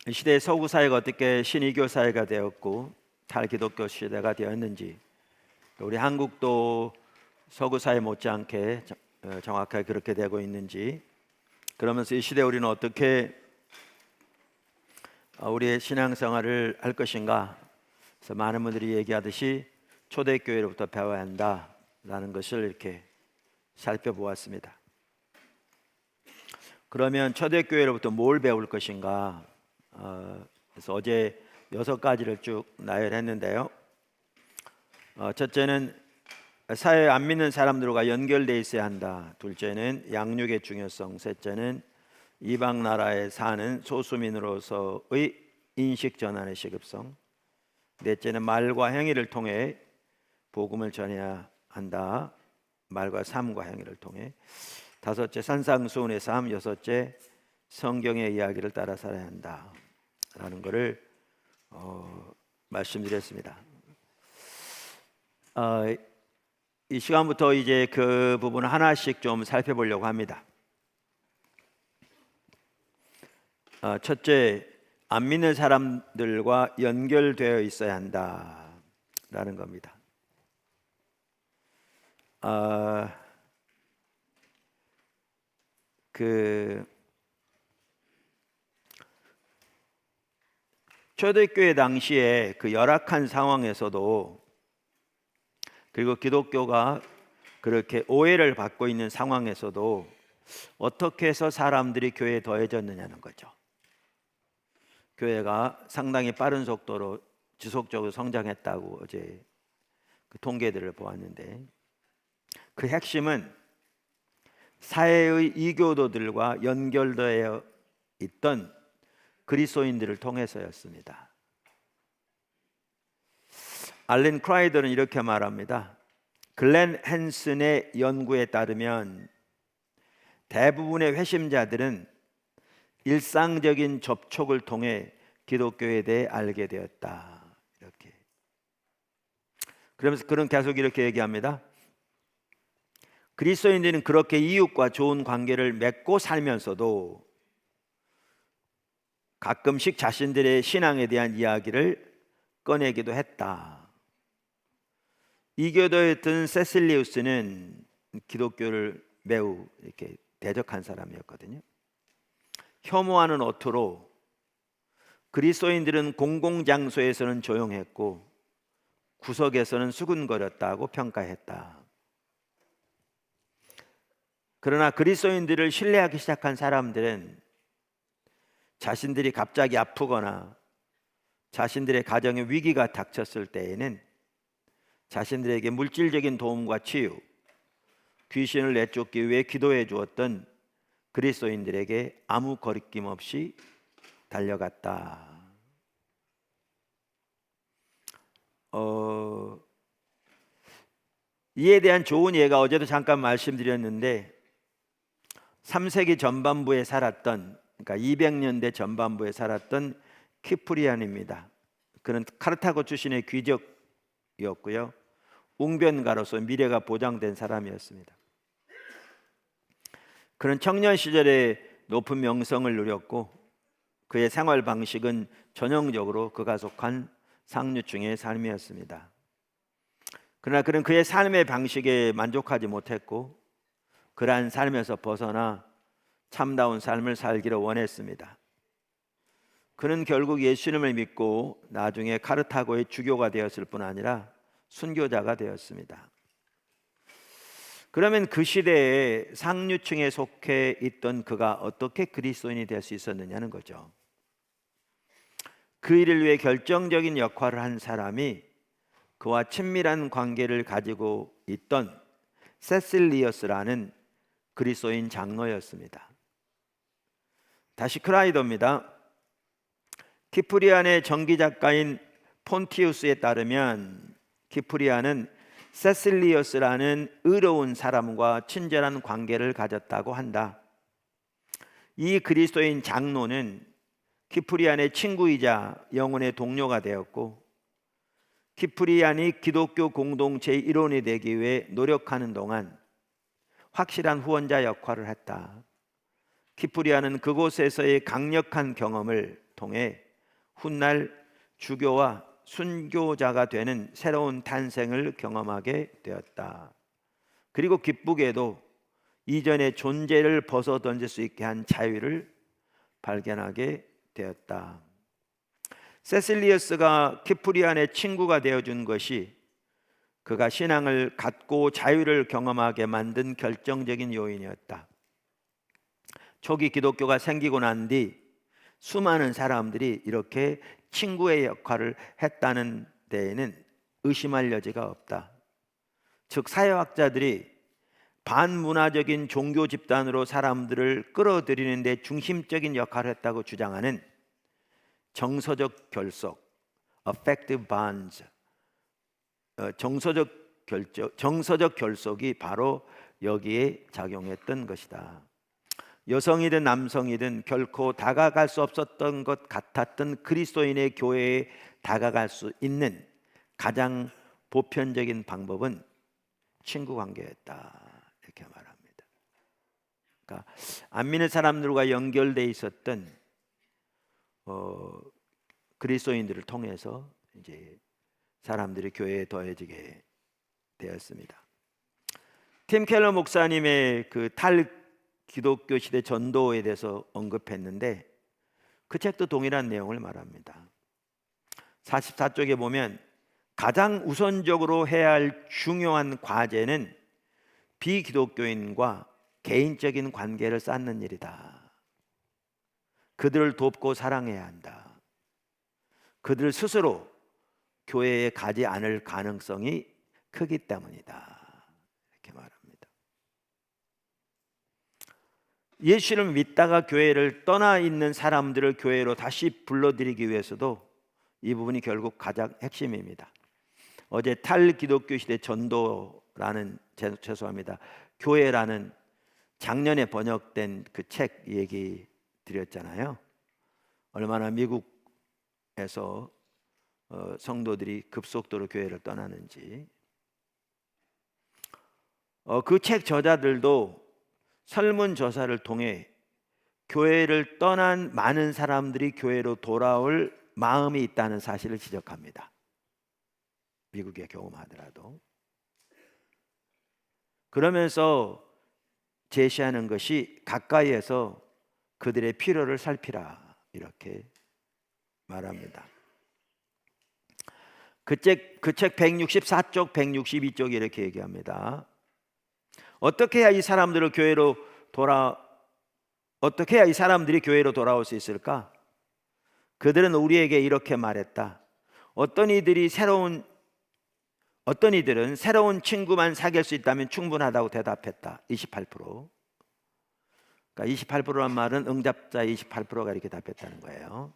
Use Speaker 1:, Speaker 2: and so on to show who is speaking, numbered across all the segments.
Speaker 1: 이 시대의 서구 사회가 어떻게 신이교 사회가 되었고 탈기독교 시대가 되었는지, 또 우리 한국도 서구 사회 못지않게 정확하게 그렇게 되고 있는지, 그러면서 이 시대에 우리는 어떻게 우리의 신앙생활을 할 것인가. 그래서 많은 분들이 얘기하듯이 초대교회로부터 배워야 한다라는 것을 이렇게 살펴보았습니다. 그러면 초대교회로부터 뭘 배울 것인가? 그래서 어제 6가지를 쭉 나열했는데요. 첫째는 사회에 안 믿는 사람들과 연결되어 있어야 한다. 둘째는 양육의 중요성. 셋째는 이방 나라에 사는 소수민으로서의 인식 전환의 시급성. 넷째는 말과 행위를 통해 복음을 전해야 한다. 말과 삶과 행위를 통해. 다섯째, 산상수훈의 삶. 여섯째, 성경의 이야기를 따라 살아야 한다 라는 것을 말씀드렸습니다. 이 시간부터 이제 그 부분을 하나씩 좀 살펴보려고 합니다. 첫째, 안 믿는 사람들과 연결되어 있어야 한다라는 겁니다. 초대교회 당시에 그 열악한 상황에서도, 그리고 기독교가 그렇게 오해를 받고 있는 상황에서도 어떻게 해서 사람들이 교회에 더해졌느냐는 거죠. 교회가 상당히 빠른 속도로 지속적으로 성장했다고 어제 그 통계들을 보았는데, 그 핵심은 사회의 이교도들과 연결되어 있던 그리스도인들을 통해서였습니다. 알렌 크라이더는 이렇게 말합니다. 글렌 헨슨의 연구에 따르면 대부분의 회심자들은 일상적인 접촉을 통해 기독교에 대해 알게 되었다. 이렇게. 그러면서 그는 계속 이렇게 얘기합니다. 그리스도인들은 그렇게 이웃과 좋은 관계를 맺고 살면서도 가끔씩 자신들의 신앙에 대한 이야기를 꺼내기도 했다. 이교도였던 세실리우스는 기독교를 매우 이렇게 대적한 사람이었거든요. 혐오하는 어투로 그리스도인들은 공공장소에서는 조용했고 구석에서는 수근거렸다고 평가했다. 그러나 그리스도인들을 신뢰하기 시작한 사람들은 자신들이 갑자기 아프거나 자신들의 가정에 위기가 닥쳤을 때에는 자신들에게 물질적인 도움과 치유, 귀신을 내쫓기 위해 기도해 주었던 그리스도인들에게 아무 거리낌 없이 달려갔다. 이에 대한 좋은 예가 어제도 잠깐 말씀드렸는데, 3세기 전반부에 살았던, 그러니까 200년대 전반부에 살았던 키프리안입니다. 그는 카르타고 출신의 귀족이었고요. 웅변가로서 미래가 보장된 사람이었습니다. 그는 청년 시절에 높은 명성을 누렸고 그의 생활 방식은 전형적으로 그가 속한 상류층의 삶이었습니다. 그러나 그는 그의 삶의 방식에 만족하지 못했고 그러한 삶에서 벗어나 참다운 삶을 살기를 원했습니다. 그는 결국 예수님을 믿고 나중에 카르타고의 주교가 되었을 뿐 아니라 순교자가 되었습니다. 그러면 그 시대에 상류층에 속해 있던 그가 어떻게 그리스도인이 될 수 있었느냐는 거죠. 그 일을 위해 결정적인 역할을 한 사람이 그와 친밀한 관계를 가지고 있던 세실리어스라는 그리스도인 장로였습니다. 다시 크라이더입니다. 키프리안의 전기작가인 폰티우스에 따르면 키프리안은 세실리어스라는 의로운 사람과 친절한 관계를 가졌다고 한다. 이 그리스도인 장로는 키프리안의 친구이자 영혼의 동료가 되었고 키프리안이 기독교 공동체의 일원이 되기 위해 노력하는 동안 확실한 후원자 역할을 했다. 키프리아는 그곳에서의 강력한 경험을 통해 훗날 주교와 순교자가 되는 새로운 탄생을 경험하게 되었다. 그리고 기쁘게도 이전의 존재를 벗어던질 수 있게 한 자유를 발견하게 되었다. 세실리어스가 키프리안의 친구가 되어준 것이 그가 신앙을 갖고 자유를 경험하게 만든 결정적인 요인이었다. 초기 기독교가 생기고 난 뒤 수많은 사람들이 이렇게 친구의 역할을 했다는 데에는 의심할 여지가 없다. 즉 사회학자들이 반문화적인 종교 집단으로 사람들을 끌어들이는 데 중심적인 역할을 했다고 주장하는 정서적 결속, affective bonds, 정서적 결속이 바로 여기에 작용했던 것이다. 여성이든 남성이든 결코 다가갈 수 없었던 것 같았던 그리스도인의 교회에 다가갈 수 있는 가장 보편적인 방법은 친구 관계였다, 이렇게 말합니다. 그러니까 안 믿는 사람들과 연결돼 있었던 그리스도인들을 통해서 이제 사람들이 교회에 더해지게 되었습니다. 팀 켈러 목사님의 그 탈기독교 시대 전도에 대해서 언급했는데 그 책도 동일한 내용을 말합니다. 44쪽에 보면 가장 우선적으로 해야 할 중요한 과제는 비기독교인과 개인적인 관계를 쌓는 일이다. 그들을 돕고 사랑해야 한다. 그들 스스로 교회에 가지 않을 가능성이 크기 때문이다, 이렇게 말합니다. 예수를 믿다가 교회를 떠나 있는 사람들을 교회로 다시 불러들이기 위해서도 이 부분이 결국 가장 핵심입니다. 어제 탈기독교 시대 전도라는, 죄송합니다, 교회라는 작년에 번역된 그 책 얘기 드렸잖아요. 얼마나 미국에서 성도들이 급속도로 교회를 떠나는지. 그 책 저자들도 설문조사를 통해 교회를 떠난 많은 사람들이 교회로 돌아올 마음이 있다는 사실을 지적합니다. 미국에 경험하더라도. 그러면서 제시하는 것이 가까이에서 그들의 필요를 살피라, 이렇게 말합니다. 그 책 164쪽, 162쪽 이렇게 얘기합니다. 어떻게 해야 이 사람들이 교회로 돌아올 수 있을까? 그들은 우리에게 이렇게 말했다. 어떤 이들은 새로운 친구만 사귈 수 있다면 충분하다고 대답했다. 28%. 그러니까 28%란 말은 응답자의 28%가 이렇게 답했다는 거예요.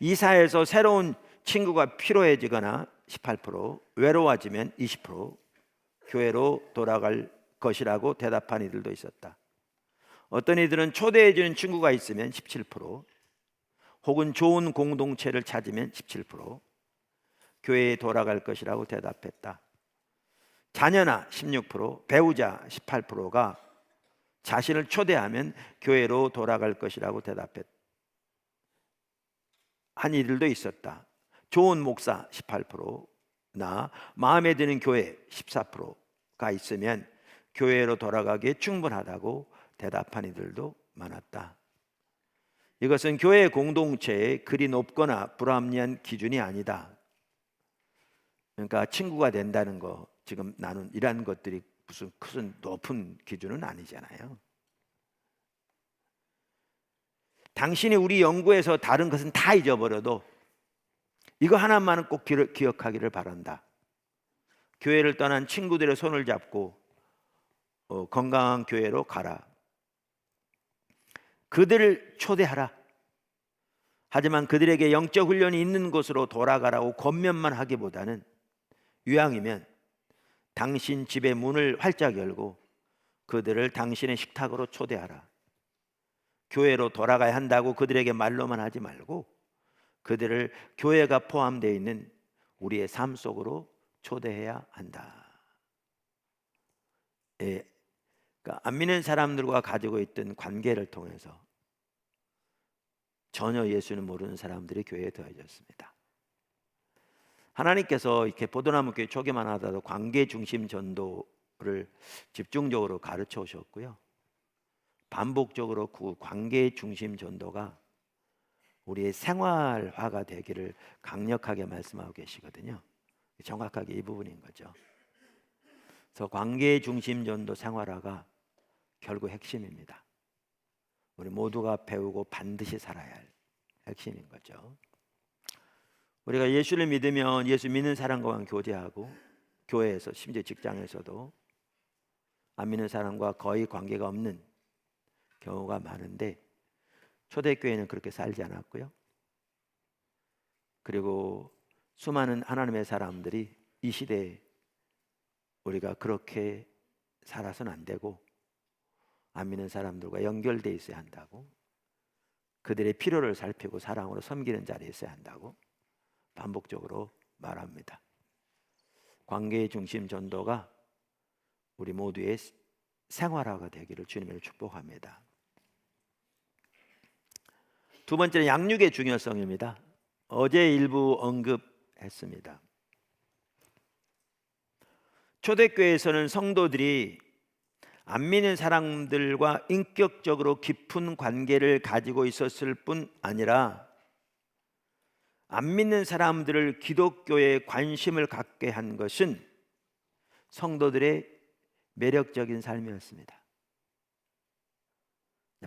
Speaker 1: 이사에서 새로운 친구가 필요해지거나 18%, 외로워지면 20%, 교회로 돌아갈 것이라고 대답한 이들도 있었다. 어떤 이들은 초대해주는 친구가 있으면 17%, 혹은 좋은 공동체를 찾으면 17%, 교회에 돌아갈 것이라고 대답했다. 자녀나 16%, 배우자 18%가 자신을 초대하면 교회로 돌아갈 것이라고 대답했다. 한 이들도 있었다. 좋은 목사 18%나 마음에 드는 교회 14%가 있으면 교회로 돌아가기에 충분하다고 대답한 이들도 많았다. 이것은 교회 공동체의 그리 높거나 불합리한 기준이 아니다. 그러니까 친구가 된다는 거, 지금 나눈 이런 것들이 무슨 큰 높은 기준은 아니잖아요. 당신이 우리 연구에서 다른 것은 다 잊어버려도 이거 하나만은 꼭 기억하기를 바란다. 교회를 떠난 친구들의 손을 잡고 건강한 교회로 가라. 그들을 초대하라. 하지만 그들에게 영적 훈련이 있는 곳으로 돌아가라고 권면만 하기보다는 유양이면 당신 집의 문을 활짝 열고 그들을 당신의 식탁으로 초대하라. 교회로 돌아가야 한다고 그들에게 말로만 하지 말고 그들을 교회가 포함되어 있는 우리의 삶 속으로 초대해야 한다. 예, 그러니까 안 믿는 사람들과 가지고 있던 관계를 통해서 전혀 예수는 모르는 사람들이 교회에 더해졌습니다. 하나님께서 이렇게 포도나무 교회 초기만 하더라도 관계 중심 전도를 집중적으로 가르쳐 오셨고요. 반복적으로 그 관계 중심 전도가 우리의 생활화가 되기를 강력하게 말씀하고 계시거든요. 정확하게 이 부분인 거죠. 그래서 관계 중심 전도 생활화가 결국 핵심입니다. 우리 모두가 배우고 반드시 살아야 할 핵심인 거죠. 우리가 예수를 믿으면 예수 믿는 사람과만 교제하고, 교회에서 심지어 직장에서도 안 믿는 사람과 거의 관계가 없는 경우가 많은데, 초대교회는 그렇게 살지 않았고요. 그리고 수많은 하나님의 사람들이 이 시대에 우리가 그렇게 살아서는 안 되고 안 믿는 사람들과 연결되어 있어야 한다고, 그들의 필요를 살피고 사랑으로 섬기는 자리에 있어야 한다고 반복적으로 말합니다. 관계 중심 전도가 우리 모두의 생활화가 되기를 주님을 축복합니다. 두 번째는 양육의 중요성입니다. 어제 일부 언급했습니다. 초대교회에서는 성도들이 안 믿는 사람들과 인격적으로 깊은 관계를 가지고 있었을 뿐 아니라 안 믿는 사람들을 기독교에 관심을 갖게 한 것은 성도들의 매력적인 삶이었습니다.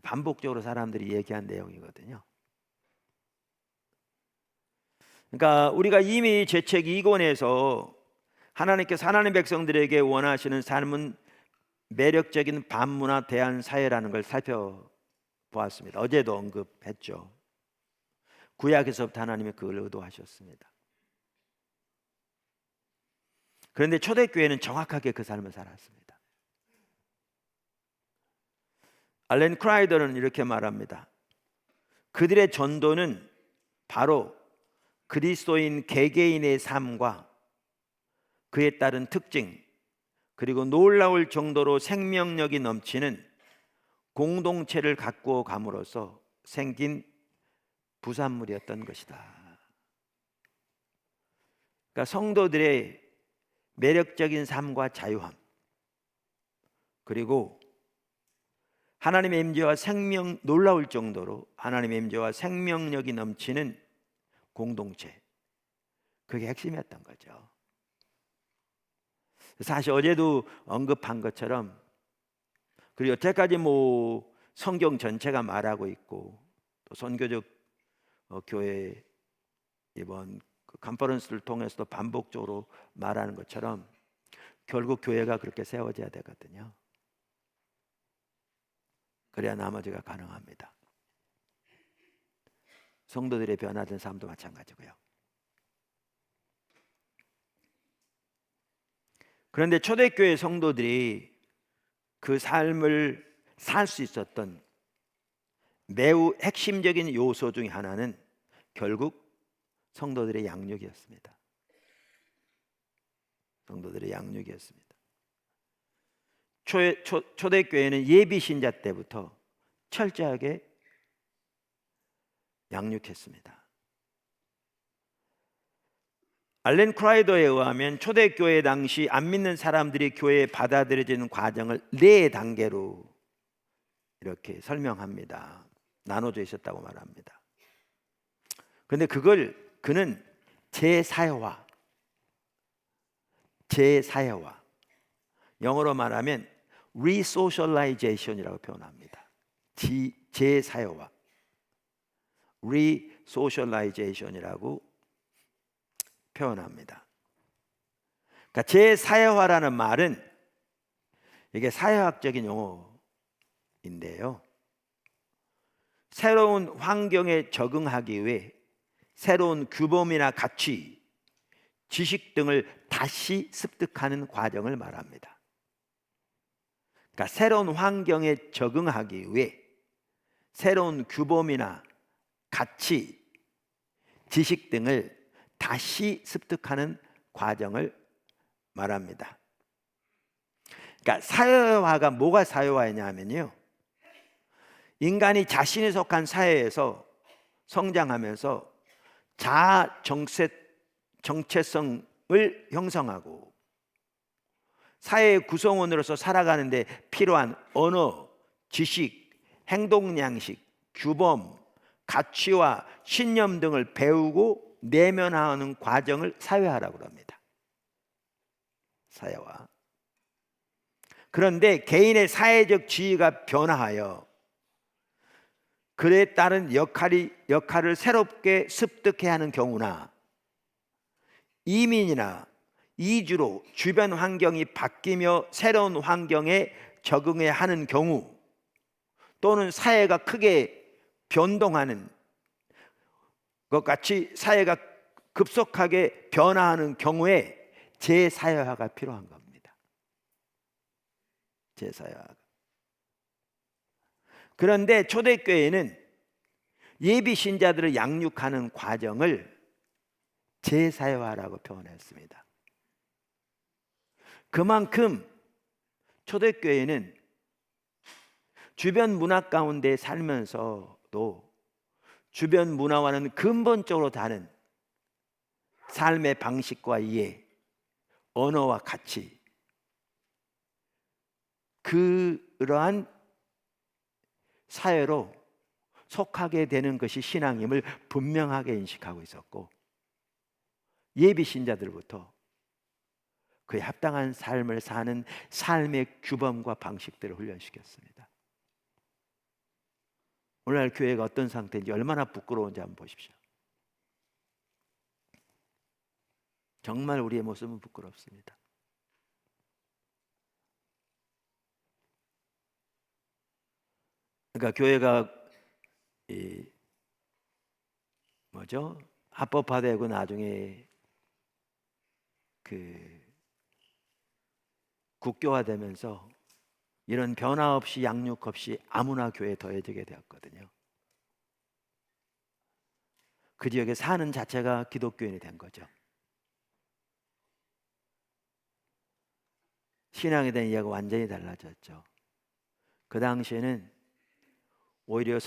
Speaker 1: 반복적으로 사람들이 얘기한 내용이거든요. 그러니까 우리가 이미 제책 2권에서 하나님께서 하나님 백성들에게 원하시는 삶은 매력적인 반문화 대한 사회라는 걸 살펴보았습니다. 어제도 언급했죠. 구약에서부터 하나님이 그걸 의도하셨습니다. 그런데 초대교회는 정확하게 그 삶을 살았습니다. 알렌 크라이더는 이렇게 말합니다. 그들의 전도는 바로 그리스도인 개개인의 삶과 그에 따른 특징, 그리고 놀라울 정도로 생명력이 넘치는 공동체를 갖고 감으로써 생긴 부산물이었던 것이다. 그러니까 성도들의 매력적인 삶과 자유함, 그리고 하나님의 임재와 놀라울 정도로 하나님의 임재와 생명력이 넘치는 공동체, 그게 핵심이었던 거죠. 사실 어제도 언급한 것처럼, 그리고 여태까지 성경 전체가 말하고 있고, 또 선교적 교회 이번 컨퍼런스를 통해서도 반복적으로 말하는 것처럼 결국 교회가 그렇게 세워져야 되거든요. 그래야 나머지가 가능합니다. 성도들의 변화된 삶도 마찬가지고요. 그런데 초대교회 성도들이 그 삶을 살 수 있었던 매우 핵심적인 요소 중에 하나는 결국 성도들의 양육이었습니다. 성도들의 양육이었습니다. 초대교회는 예비 신자 때부터 철저하게 양육했습니다. 알렌 크라이더에 의하면 초대교회 당시 안 믿는 사람들이 교회에 받아들여지는 과정을 4단계로 이렇게 설명합니다. 나눠져 있었다고 말합니다. 그런데 그는 재사회화, 영어로 말하면 resocialization이라고 표현합니다. 재사회화, resocialization이라고 표현합니다. 그러니까 재사회화라는 말은 이게 사회학적인 용어인데요, 새로운 환경에 적응하기 위해 새로운 규범이나 가치, 지식 등을 다시 습득하는 과정을 말합니다. 그러니까 새로운 환경에 적응하기 위해 새로운 규범이나 가치, 지식 등을 다시 습득하는 과정을 말합니다. 그러니까 사회화가 뭐가 사회화냐면요, 인간이 자신이 속한 사회에서 성장하면서 자아 정체성을 형성하고 사회의 구성원으로서 살아가는데 필요한 언어, 지식, 행동 양식, 규범, 가치와 신념 등을 배우고 내면화하는 과정을 사회화라고 합니다. 사회화. 그런데 개인의 사회적 지위가 변화하여 그에 따른 역할을 새롭게 습득해야 하는 경우나 이민이나 이주로 주변 환경이 바뀌며 새로운 환경에 적응해야 하는 경우, 또는 사회가 크게 변동하는 것 같이 사회가 급속하게 변화하는 경우에 재사회화가 필요한 겁니다. 재사회화가. 그런데 초대교회는 예비 신자들을 양육하는 과정을 재사회화라고 표현했습니다. 그만큼 초대교회는 주변 문화 가운데 살면서도 주변 문화와는 근본적으로 다른 삶의 방식과 이해, 언어와 가치, 그러한 사회로 속하게 되는 것이 신앙임을 분명하게 인식하고 있었고, 예비 신자들부터 그에 합당한 삶을 사는 삶의 규범과 방식들을 훈련시켰습니다. 오늘날 교회가 어떤 상태인지 얼마나 부끄러운지 한번 보십시오. 정말 우리의 모습은 부끄럽습니다. 그러니까 교회가 합법화되고 나중에 국교화되면서 이런 변화 없이 양육 없이 아무나 교회에 더해지게 되었거든요. 그 지역에 사는 자체가 기독교인이 된 거죠. 신앙에 대한 이해가 완전히 달라졌죠. 그 당시에는 오히려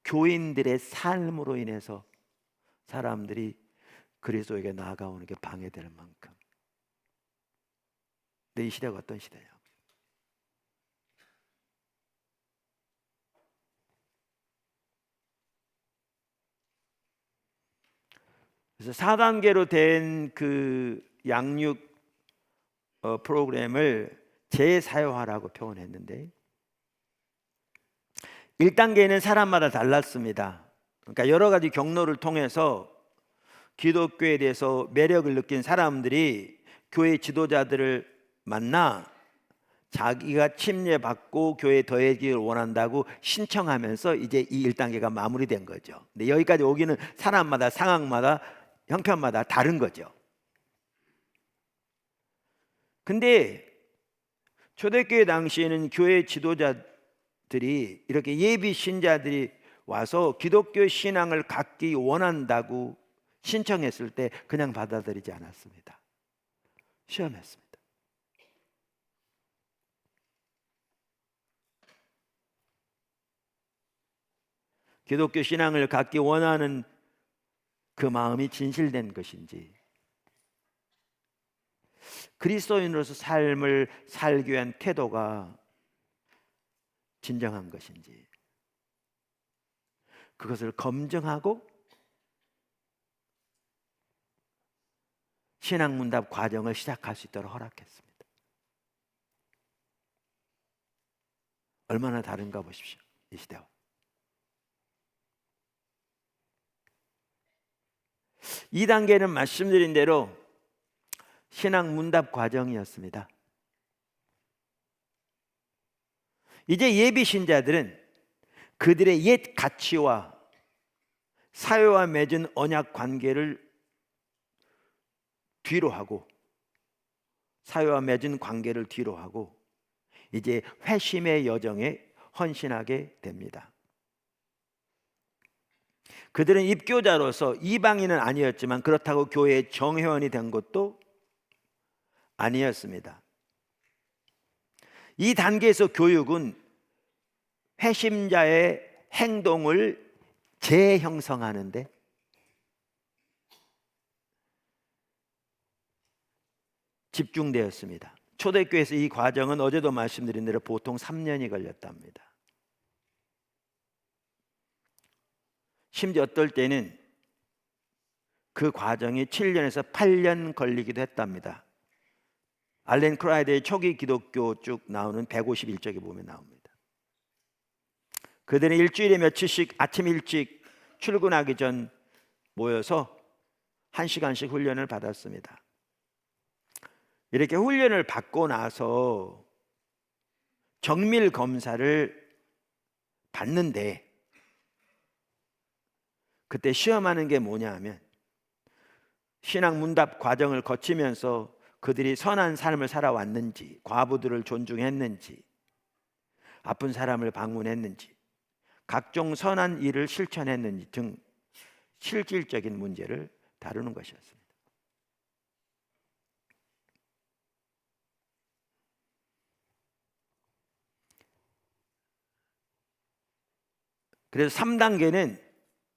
Speaker 1: 교인들의 삶으로 인해서 사람들이 그리스도에게 나아가오는 게 방해될 만큼. 근데 이 시대가 어떤 시대냐? 그래서 4단계로 된 그 양육 프로그램을 재사회화라고 표현했는데, 1단계는 사람마다 달랐습니다. 그러니까 여러 가지 경로를 통해서 기독교에 대해서 매력을 느낀 사람들이 교회 지도자들을 만나 자기가 침례받고 교회에 더해지기를 원한다고 신청하면서 이제 이 1단계가 마무리된 거죠. 근데 여기까지 오기는 사람마다, 상황마다, 형편마다 다른 거죠. 근데 초대교회 당시에는 교회 지도자들이 이렇게 예비 신자들이 와서 기독교 신앙을 갖기 원한다고 신청했을 때 그냥 받아들이지 않았습니다. 시험했습니다. 기독교 신앙을 갖기 원하는 그 마음이 진실된 것인지, 그리스도인으로서 삶을 살기 위한 태도가 진정한 것인지, 그것을 검증하고 신앙문답 과정을 시작할 수 있도록 허락했습니다. 얼마나 다른가 보십시오, 이 시대와. 2단계는 말씀드린 대로 신앙문답 과정이었습니다. 이제 예비 신자들은 그들의 옛 가치와 사회와 맺은 언약 관계를 뒤로 하고, 사회와 맺은 관계를 뒤로 하고 이제 회심의 여정에 헌신하게 됩니다. 그들은 입교자로서 이방인은 아니었지만 그렇다고 교회의 정회원이 된 것도 아니었습니다. 이 단계에서 교육은 회심자의 행동을 재형성하는데 집중되었습니다. 초대교회에서 이 과정은 어제도 말씀드린 대로 보통 3년이 걸렸답니다. 심지어 어떨 때는 그 과정이 7년에서 8년 걸리기도 했답니다. 알렌 크라이드의 초기 기독교 쭉 나오는 151쪽에 보면 나옵니다. 그들은 일주일에 며칠씩 아침 일찍 출근하기 전 모여서 1시간씩 훈련을 받았습니다. 이렇게 훈련을 받고 나서 정밀 검사를 받는데 그때 시험하는 게 뭐냐 하면 신앙 문답 과정을 거치면서 그들이 선한 삶을 살아왔는지, 과부들을 존중했는지, 아픈 사람을 방문했는지, 각종 선한 일을 실천했는지 등 실질적인 문제를 다루는 것이었습니다. 그래서 3단계는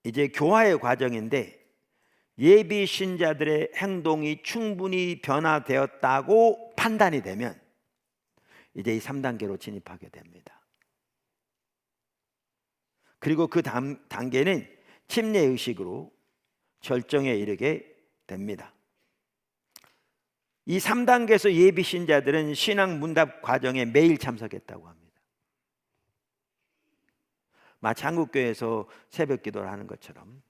Speaker 1: 이제 교화의 과정인데 예비 신자들의 행동이 충분히 변화되었다고 판단이 되면 이제 이 3단계로 진입하게 됩니다. 그리고 그 다음 단계는 침례 의식으로 절정에 이르게 됩니다. 이 3단계에서 예비 신자들은 신앙 문답 과정에 매일 참석했다고 합니다. 마치 한국교회에서 새벽 기도를 하는 것처럼.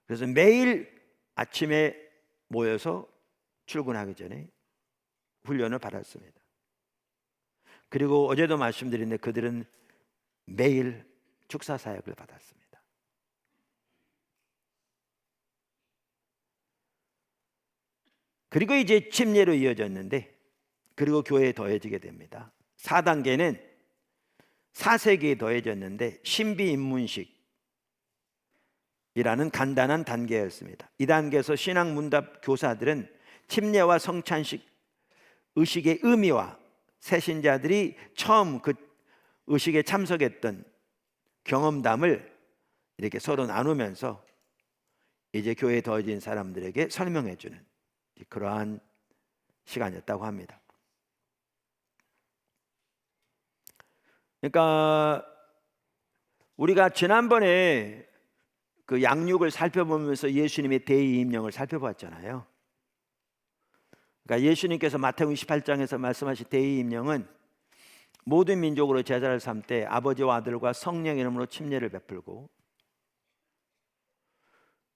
Speaker 1: 그래서 매일 아침에 모여서 출근하기 전에 훈련을 받았습니다. 그리고 어제도 말씀드렸는데 그들은 매일 축사 사역을 받았습니다. 그리고 이제 침례로 이어졌는데 그리고 교회에 더해지게 됩니다. 4단계는 4세기에 더해졌는데 신비 입문식이라는 간단한 단계였습니다. 이 단계에서 신앙 문답 교사들은 침례와 성찬식 의식의 의미와 새신자들이 처음 그 의식에 참석했던 경험담을 이렇게 서로 나누면서 이제 교회에 더해진 사람들에게 설명해 주는 그러한 시간이었다고 합니다. 그러니까 우리가 지난번에 그 양육을 살펴보면서 예수님의 대의임령을 살펴봤잖아요. 그러니까 예수님께서 마태복음 28장에서 말씀하신 대의임령은 모든 민족으로 제자를 삼되 아버지와 아들과 성령 이름으로 침례를 베풀고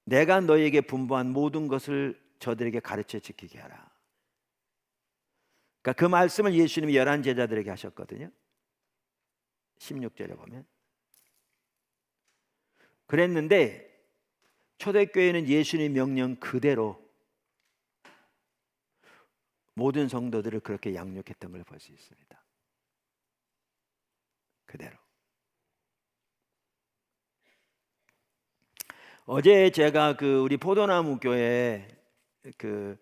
Speaker 1: 내가 너희에게 분부한 모든 것을 저들에게 가르쳐 지키게 하라. 그러니까 그 말씀을 예수님이 11 제자들에게 하셨거든요. 16절에 보면 그랬는데 초대교회는 예수님의 명령 그대로 모든 성도들을 그렇게 양육했던 걸 볼 수 있습니다. 그대로. 어제 제가 그 우리 포도나무 교회 그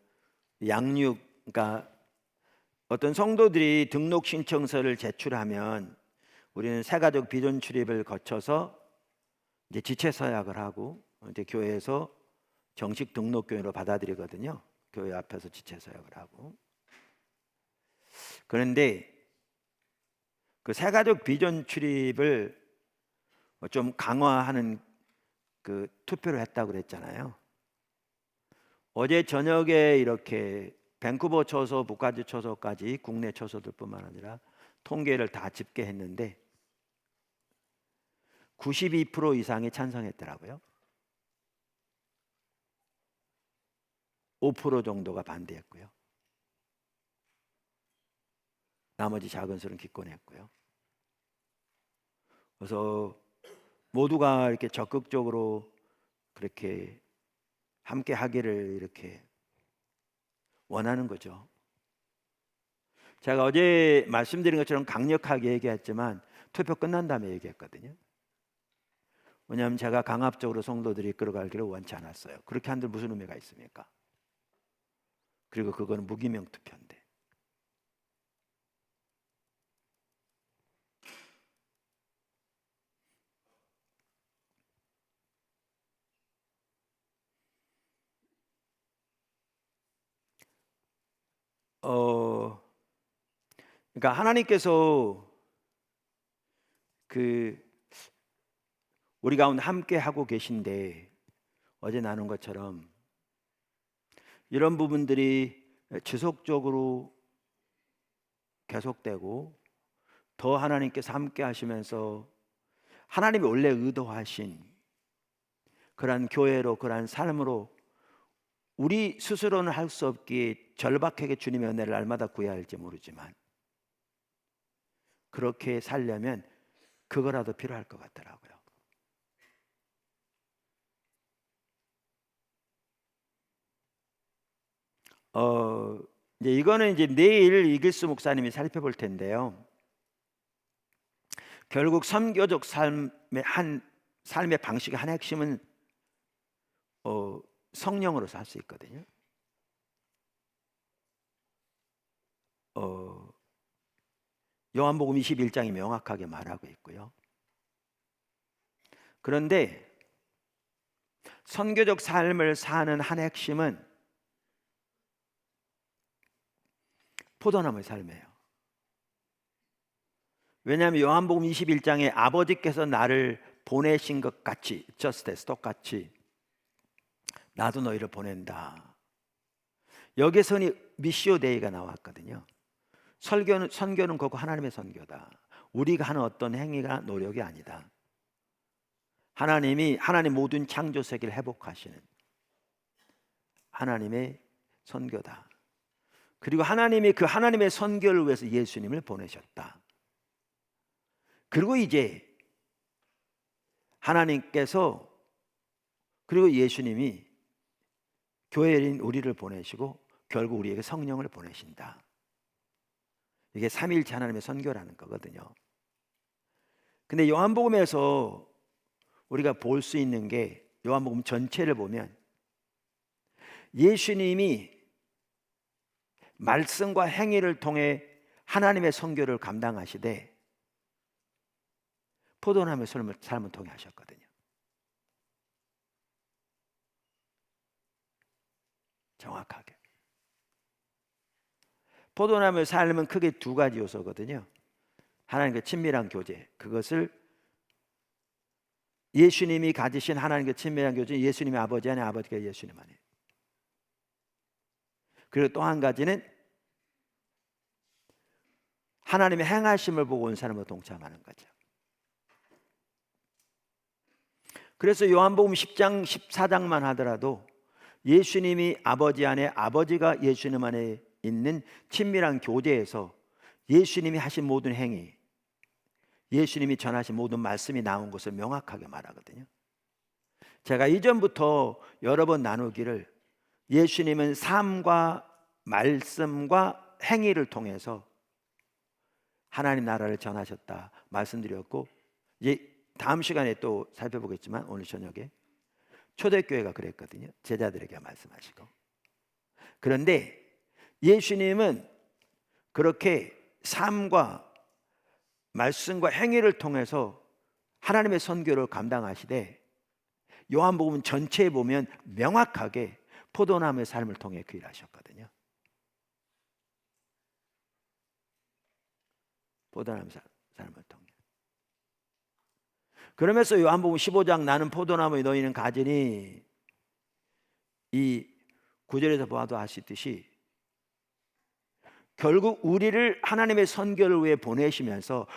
Speaker 1: 양육, 그러니까 어떤 성도들이 등록 신청서를 제출하면 우리는 새가족 비전 출입을 거쳐서 이제 지체 서약을 하고 이제 교회에서 정식 등록 교회로 받아들이거든요. 교회 앞에서 지체 서약을 하고. 그런데 그 새가족 비전 출입을 좀 강화하는 그 투표를 했다고 그랬잖아요. 어제 저녁에 이렇게 밴쿠버 초소, 북가주 초소까지 국내 초소들뿐만 아니라 통계를 다 집계했는데 92% 이상이 찬성했더라고요. 5% 정도가 반대했고요. 나머지 작은 수는 기권했고요. 그래서 모두가 이렇게 적극적으로 그렇게 함께 하기를 이렇게 원하는 거죠. 제가 어제 말씀드린 것처럼 강력하게 얘기했지만 투표 끝난 다음에 얘기했거든요. 왜냐하면 제가 강압적으로 성도들이 이끌어가기를 원치 않았어요. 그렇게 한들 무슨 의미가 있습니까? 그리고 그거는 무기명 투표인데. 어, 그러니까 하나님께서 그 우리 가운데 함께 하고 계신데 어제 나눈 것처럼 이런 부분들이 지속적으로 계속되고 더 하나님께서 함께 하시면서 하나님이 원래 의도하신 그러한 교회로 그러한 삶으로 우리 스스로는 할 수 없기에 절박하게 주님의 은혜를 날마다 구해야 할지 모르지만 그렇게 살려면 그거라도 필요할 것 같더라고요. 이제 이거는 이제 내일 이글스 목사님이 살펴볼 텐데요. 결국 선교적 삶의 방식의 한 핵심은 성령으로 살 수 있거든요. 요한복음 21장이 명확하게 말하고 있고요. 그런데 선교적 삶을 사는 한 핵심은 포도나무의 삶이에요. 왜냐하면 요한복음 21장에 아버지께서 나를 보내신 것 같이, just as 똑같이 나도 너희를 보낸다. 여기서는 미시오 데이가 나왔거든요. 선교는 그거 하나님의 선교다. 우리가 하는 어떤 행위가 노력이 아니다. 하나님 모든 창조 세계를 회복하시는 하나님의 선교다. 그리고 하나님이 그 하나님의 선교를 위해서 예수님을 보내셨다. 그리고 이제 하나님께서 그리고 예수님이 교회인 우리를 보내시고 결국 우리에게 성령을 보내신다. 이게 삼위일체 하나님의 선교라는 거거든요. 근데 요한복음에서 우리가 볼 수 있는 게 요한복음 전체를 보면 예수님이 말씀과 행위를 통해 하나님의 선교를 감당하시되 포도나무의 삶을 통해 하셨거든요. 정확하게. 포도나무의 삶은 크게 두 가지 요소거든요. 하나님과 친밀한 교제, 그것을 예수님이 가지신 하나님과 친밀한 교제, 예수님의 아버지 안에 아버지가 예수님 안에. 그리고 또 한 가지는 하나님의 행하심을 보고 온 사람과 동참하는 거죠. 그래서 요한복음 10장 14장만 하더라도 예수님이 아버지 안에 아버지가 예수님 안에 있는 친밀한 교제에서 예수님이 하신 모든 행위, 예수님이 전하신 모든 말씀이 나온 것을 명확하게 말하거든요. 제가 이전부터 여러 번 나누기를 예수님은 삶과 말씀과 행위를 통해서 하나님 나라를 전하셨다 말씀드렸고, 이제 다음 시간에 또 살펴보겠지만 오늘 저녁에 초대교회가 그랬거든요. 제자들에게 말씀하시고. 그런데 예수님은 그렇게 삶과 말씀과 행위를 통해서 하나님의 선교를 감당하시되 요한복음 전체에 보면 명확하게 포도나무의 삶을 통해 그 일을 하셨거든요. 포도나무 삶을 통해. 그러면서 요한복음 15장 나는 포도나무에 너희는 가지니, 이 구절에서 보아도 아시듯이 결국 우리를 하나님의 선교를 위해 보내시면서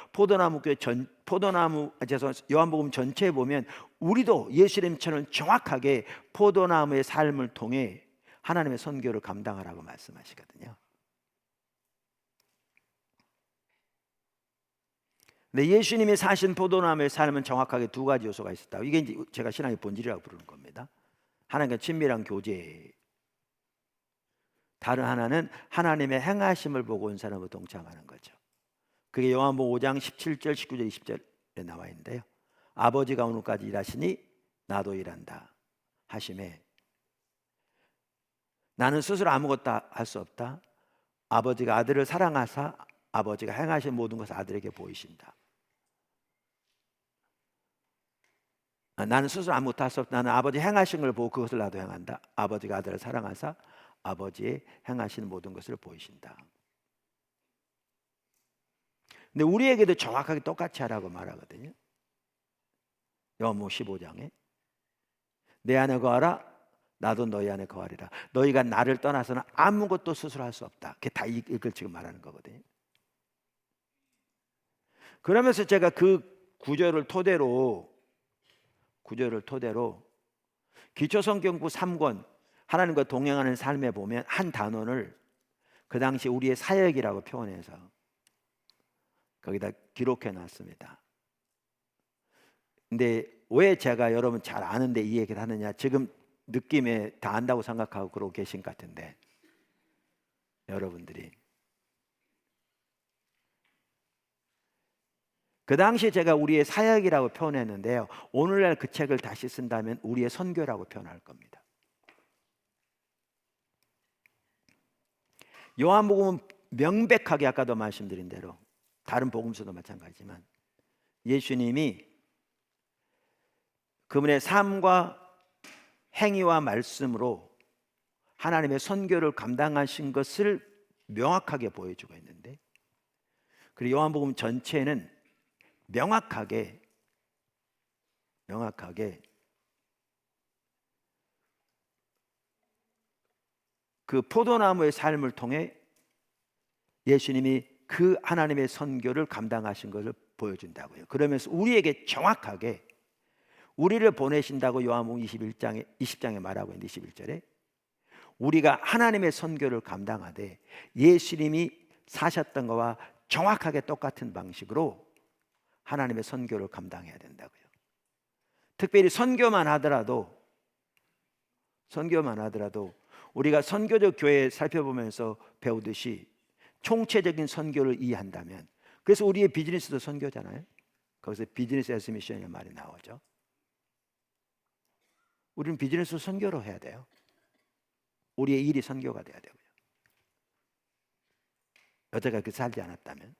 Speaker 1: 요한복음 전체에 보면 우리도 예수님처럼 정확하게 포도나무의 삶을 통해 하나님의 선교를 감당하라고 말씀하시거든요. 근데 예수님이 사신 포도나무의 삶은 정확하게 두 가지 요소가 있었다. 이게 이제 제가 신앙의 본질이라고 부르는 겁니다. 하나님과 친밀한 교제, 다른 하나는 하나님의 행하심을 보고 온 사람을 동참하는 거죠. 그게 요한복음 5장 17절, 19절, 20절에 나와 있는데요. 아버지가 오늘까지 일하시니 나도 일한다 하심에 나는 스스로 아무것도 할 수 없다. 아버지가 아들을 사랑하사 아버지가 행하신 모든 것을 아들에게 보이신다. 나는 스스로 아무것도 할 수 없다. 나는 아버지 행하신 걸 보고 그것을 나도 행한다. 아버지가 아들을 사랑하사 아버지의 행하시는 모든 것을 보이신다. 근데 우리에게도 정확하게 똑같이 하라고 말하거든요. 요한복음 15장에 내 안에 거하라 나도 너희 안에 거하리라. 너희가 나를 떠나서는 아무것도 스스로 할 수 없다. 그게 다 이걸 지금 말하는 거거든요. 그러면서 제가 그 구절을 토대로 기초성경부 3권 하나님과 동행하는 삶에 보면 한 단원을 그 당시 우리의 사역이라고 표현해서 거기다 기록해 놨습니다. 근데 왜 제가 여러분 잘 아는데 이 얘기를 하느냐, 지금 느낌에 다 안다고 생각하고 그러고 계신 것 같은데, 여러분들이 그 당시 제가 우리의 사역이라고 표현했는데요, 오늘날 그 책을 다시 쓴다면 우리의 선교라고 표현할 겁니다. 요한복음은 명백하게 아까도 말씀드린 대로 다른 복음서도 마찬가지지만 예수님이 그분의 삶과 행위와 말씀으로 하나님의 선교를 감당하신 것을 명확하게 보여주고 있는데, 그리고 요한복음 전체는 명확하게 그 포도나무의 삶을 통해 예수님이 그 하나님의 선교를 감당하신 것을 보여준다고요. 그러면서 우리에게 정확하게 우리를 보내신다고 요한복음 20장에 말하고 있는데, 21절에 우리가 하나님의 선교를 감당하되 예수님이 사셨던 것과 정확하게 똑같은 방식으로 하나님의 선교를 감당해야 된다고요. 특별히 선교만 하더라도 우리가 선교적 교회 살펴보면서 배우듯이 총체적인 선교를 이해한다면, 그래서 우리의 비즈니스도 선교잖아요. 거기서 비즈니스 애스 미션이라는 말이 나오죠. 우리는 비즈니스 선교로 해야 돼요. 우리의 일이 선교가 돼야 되고요. 여태까지 그렇게 살지 않았다면.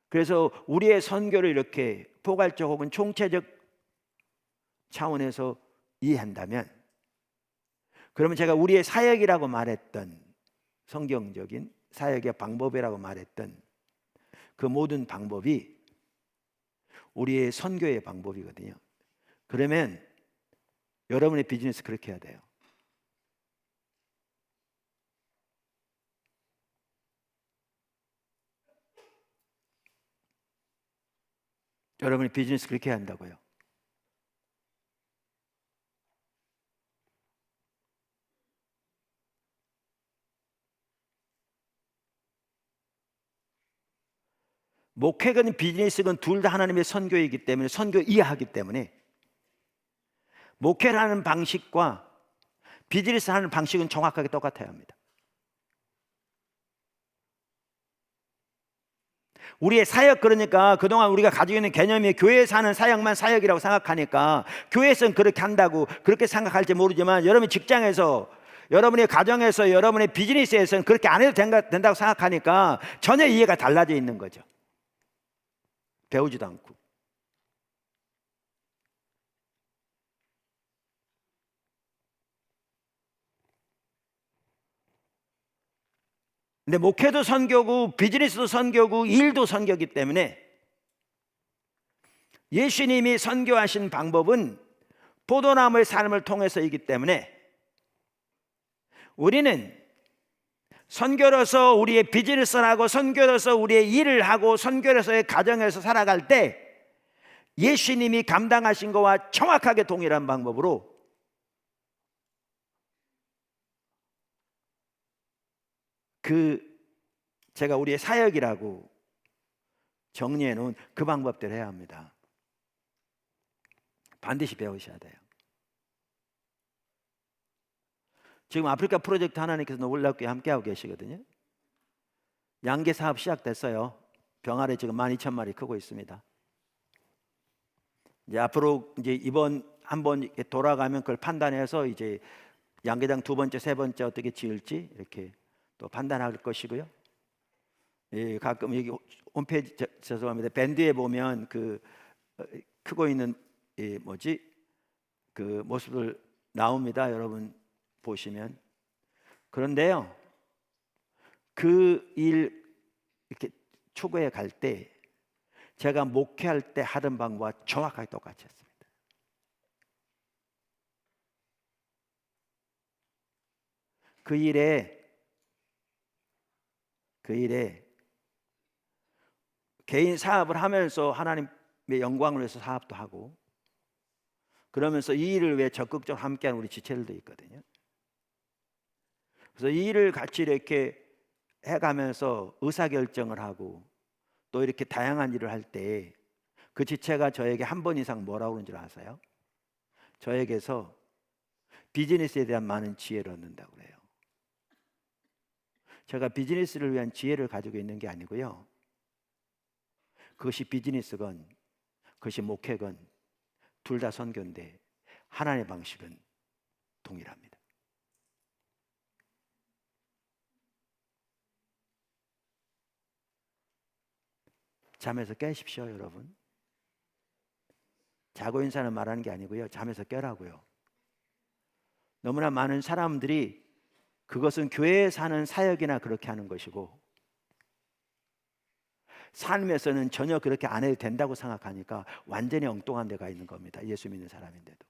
Speaker 1: 그래서 우리의 선교를 이렇게 포괄적 혹은 총체적 차원에서 이해한다면, 그러면 제가 우리의 사역이라고 말했던, 성경적인 사역의 방법이라고 말했던 그 모든 방법이 우리의 선교의 방법이거든요. 그러면 여러분의 비즈니스 그렇게 해야 돼요. 여러분의 비즈니스 그렇게 해야 한다고요. 목회건 비즈니스건 둘 다 하나님의 선교이기 때문에, 선교 이해하기 때문에 목회를 하는 방식과 비즈니스 하는 방식은 정확하게 똑같아야 합니다. 우리의 사역, 그러니까 그동안 우리가 가지고 있는 개념이 교회에서 하는 사역만 사역이라고 생각하니까 교회에서는 그렇게 한다고 그렇게 생각할지 모르지만, 여러분 직장에서, 여러분의 가정에서, 여러분의 비즈니스에서는 그렇게 안 해도 된다고 생각하니까 전혀 이해가 달라져 있는 거죠. 배우지도 않고. 근데 목회도 선교고 비즈니스도 선교고 일도 선교이기 때문에 예수님이 선교하신 방법은 포도나무의 삶을 통해서이기 때문에 우리는 선교로서 우리의 비즈니스를 하고, 선교로서 우리의 일을 하고, 선교로서의 가정에서 살아갈 때 예수님이 감당하신 것과 정확하게 동일한 방법으로 제가 우리의 사역이라고 정리해 놓은 그 방법대로 해야 합니다. 반드시 배우셔야 돼요. 지금 아프리카 프로젝트 하나님께서 놀랍게 함께하고 계시거든요. 양계 사업 시작됐어요. 병아리 지금 12,000마리 크고 있습니다. 이제 앞으로 이제 이번 한번 돌아가면 그걸 판단해서 이제 양계장 두 번째, 세 번째 어떻게 지을지 이렇게 또 판단할 것이고요. 예, 가끔 여기 홈페이지, 죄송합니다, 밴드에 보면 그 크고 있는 그 모습을 나옵니다. 여러분 보시면. 그런데요, 그 일 이렇게 초구에 갈 때 제가 목회할 때 하던 방법과 정확하게 똑같이 했습니다. 그 일에 개인 사업을 하면서 하나님의 영광을 위해서 사업도 하고, 그러면서 이 일을 위해 적극적으로 함께하는 우리 지체들도 있거든요. 그래서 이 일을 같이 이렇게 해가면서 의사결정을 하고 또 이렇게 다양한 일을 할 때 그 지체가 저에게 한 번 이상 뭐라고 그러는 줄 아세요? 저에게서 비즈니스에 대한 많은 지혜를 얻는다고 그래요. 제가 비즈니스를 위한 지혜를 가지고 있는 게 아니고요, 그것이 비즈니스건 그것이 목회건 둘 다 선교인데 하나님의 방식은 동일합니다. 잠에서 깨십시오, 여러분. 자고 있는 사람 말하는 게 아니고요, 잠에서 깨라고요. 너무나 많은 사람들이 그것은 교회에 사는 사역이나 그렇게 하는 것이고 삶에서는 전혀 그렇게 안 해도 된다고 생각하니까 완전히 엉뚱한 데가 있는 겁니다. 예수 믿는 사람인데도.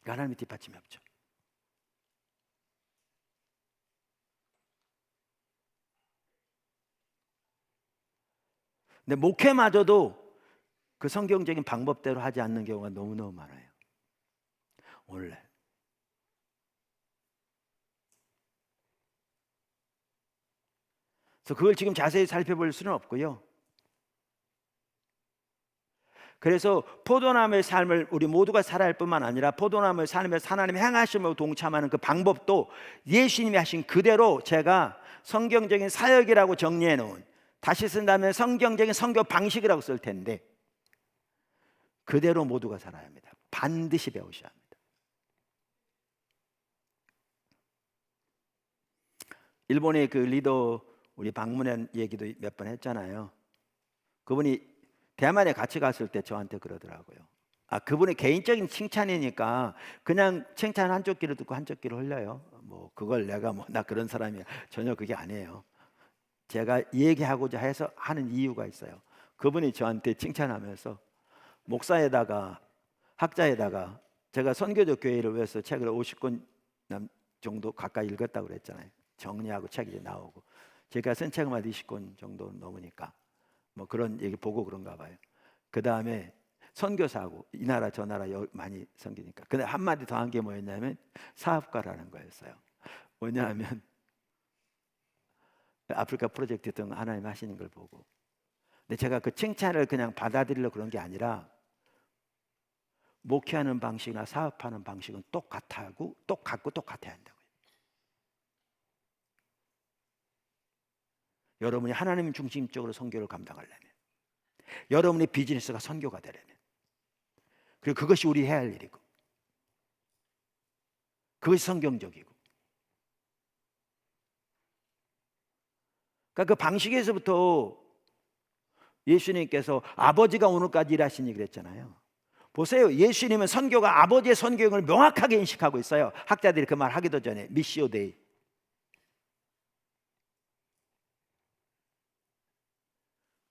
Speaker 1: 하나님의 뒷받침이 없죠. 근데 목회마저도 그 성경적인 방법대로 하지 않는 경우가 너무너무 많아요. 원래 그래서 그걸 지금 자세히 살펴볼 수는 없고요. 그래서 포도나무의 삶을 우리 모두가 살아야 할 뿐만 아니라 포도나무의 삶에서 하나님의 행하심을 동참하는 그 방법도 예수님이 하신 그대로 제가 성경적인 사역이라고 정리해 놓은, 다시 쓴다면 성경적인 선교 방식이라고 쓸 텐데 그대로 모두가 살아야 합니다. 반드시 배우셔야 합니다. 일본의 그 리더 우리 방문한 얘기도 몇 번 했잖아요. 그분이 대만에 같이 갔을 때 저한테 그러더라고요. 그분의 개인적인 칭찬이니까 그냥 칭찬 한쪽 귀로 듣고 한쪽 귀로 흘려요. 뭐 그걸 내가 나 그런 사람이야, 전혀 그게 아니에요. 제가 얘기하고자 해서 하는 이유가 있어요. 그분이 저한테 칭찬하면서 목사에다가 학자에다가 제가 선교적 교회를 위해서 책을 50권 정도 가까이 읽었다고 그랬잖아요. 정리하고 책이 이제 나오고 제가 쓴 책만 20권 정도 넘으니까 뭐 그런 얘기 보고 그런가 봐요. 그 다음에 선교사하고 이 나라 저 나라 많이 섬기니까. 근데 한마디 더 한 게 뭐였냐면 사업가라는 거였어요. 뭐냐면 아프리카 프로젝트 등 하나님 하시는 걸 보고. 근데 제가 그 칭찬을 그냥 받아들이려고 그런 게 아니라 목회하는 방식이나 사업하는 방식은 똑같고 똑같아야 한다고요. 여러분이 하나님 중심적으로 선교를 감당하려면, 여러분의 비즈니스가 선교가 되려면, 그리고 그것이 우리 해야 할 일이고 그것이 성경적이고, 그러니까 그 방식에서부터 예수님께서 아버지가 오늘까지 일하시니 그랬잖아요. 보세요, 예수님은 선교가 아버지의 선교형을 명확하게 인식하고 있어요. 학자들이 그 말 하기도 전에 미시오 데이.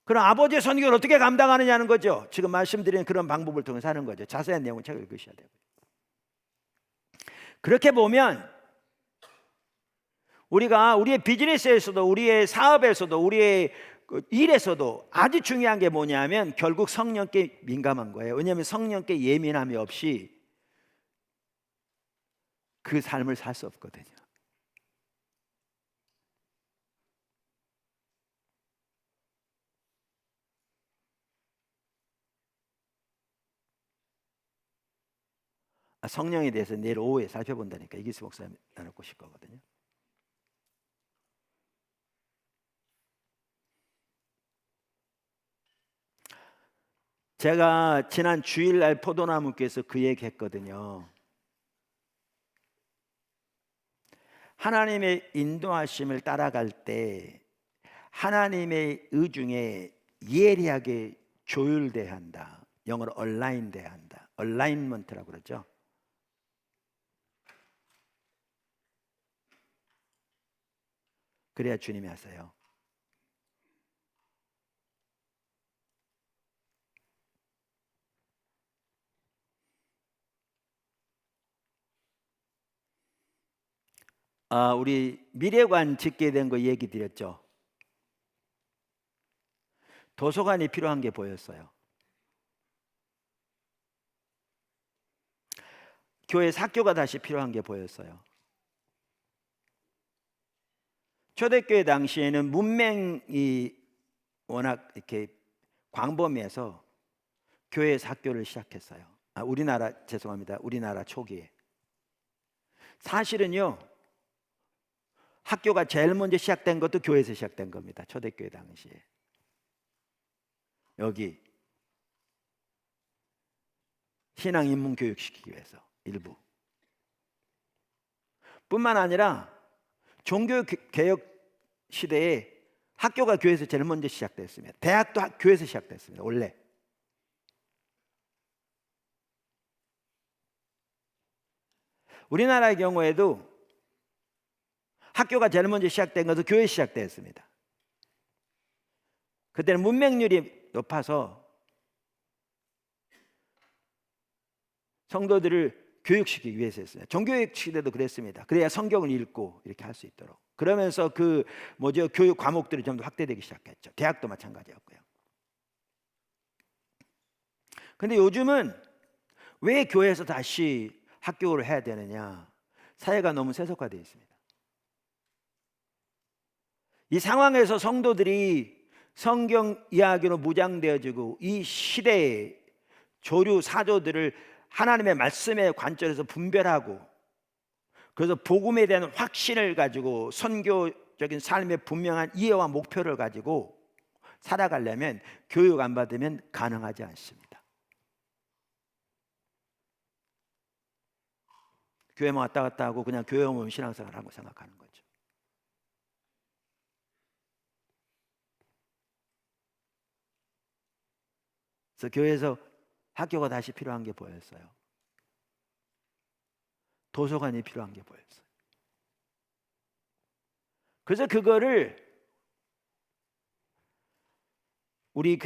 Speaker 1: 그럼 아버지의 선교를 어떻게 감당하느냐는 거죠. 지금 말씀드린 그런 방법을 통해서 하는 거죠. 자세한 내용은 책을 읽으셔야 되고요. 그렇게 보면 우리가 우리의 비즈니스에서도 우리의 사업에서도 우리의 일에서도 아주 중요한 게 뭐냐면 결국 성령께 민감한 거예요. 왜냐하면 성령께 예민함이 없이 그 삶을 살 수 없거든요. 성령에 대해서 내일 오후에 살펴본다니까 이기수 목사님 나누고 싶거든요. 제가 지난 주일날 포도나무께서 그 얘기 했거든요. 하나님의 인도하심을 따라갈 때 하나님의 의중에 예리하게 조율돼야 한다. 영어로 얼라인돼야 한다. 얼라인먼트라고 그러죠. 그래야 주님이 하세요. 우리 미래관 짓게 된 거 얘기 드렸죠. 도서관이 필요한 게 보였어요. 교회 사교가 다시 필요한 게 보였어요. 초대교회 당시에는 문맹이 워낙 이렇게 광범위해서 교회 사교를 시작했어요. 우리나라 초기에. 사실은요, 학교가 제일 먼저 시작된 것도 교회에서 시작된 겁니다. 초대교회 당시에. 여기 신앙 인문 교육시키기 위해서 일부. 뿐만 아니라 종교 개혁 시대에 학교가 교회에서 제일 먼저 시작됐습니다. 대학도 교회에서 시작됐습니다. 원래. 우리나라의 경우에도 학교가 제일 먼저 시작된 것은 교회에서 시작됐습니다. 그때는 문맹률이 높아서 성도들을 교육시키기 위해서 했어요. 종교육 시대도 그랬습니다. 그래야 성경을 읽고 이렇게 할 수 있도록. 그러면서 교육 과목들이 좀 더 확대되기 시작했죠. 대학도 마찬가지였고요. 근데 요즘은 왜 교회에서 다시 학교를 해야 되느냐? 사회가 너무 세속화되어 있습니다. 이 상황에서 성도들이 성경 이야기로 무장되어지고 이 시대의 조류 사조들을 하나님의 말씀의 관점에서 분별하고, 그래서 복음에 대한 확신을 가지고 선교적인 삶의 분명한 이해와 목표를 가지고 살아가려면 교육 안 받으면 가능하지 않습니다. 교회만 왔다 갔다 하고 그냥 교회 오면 신앙생활하고 생각하는 거죠. 그래서 교회에서 학교가 다시 필요한 게 보였어요. 도서관이 필요한 게 보였어요. 그래서 그거를 우리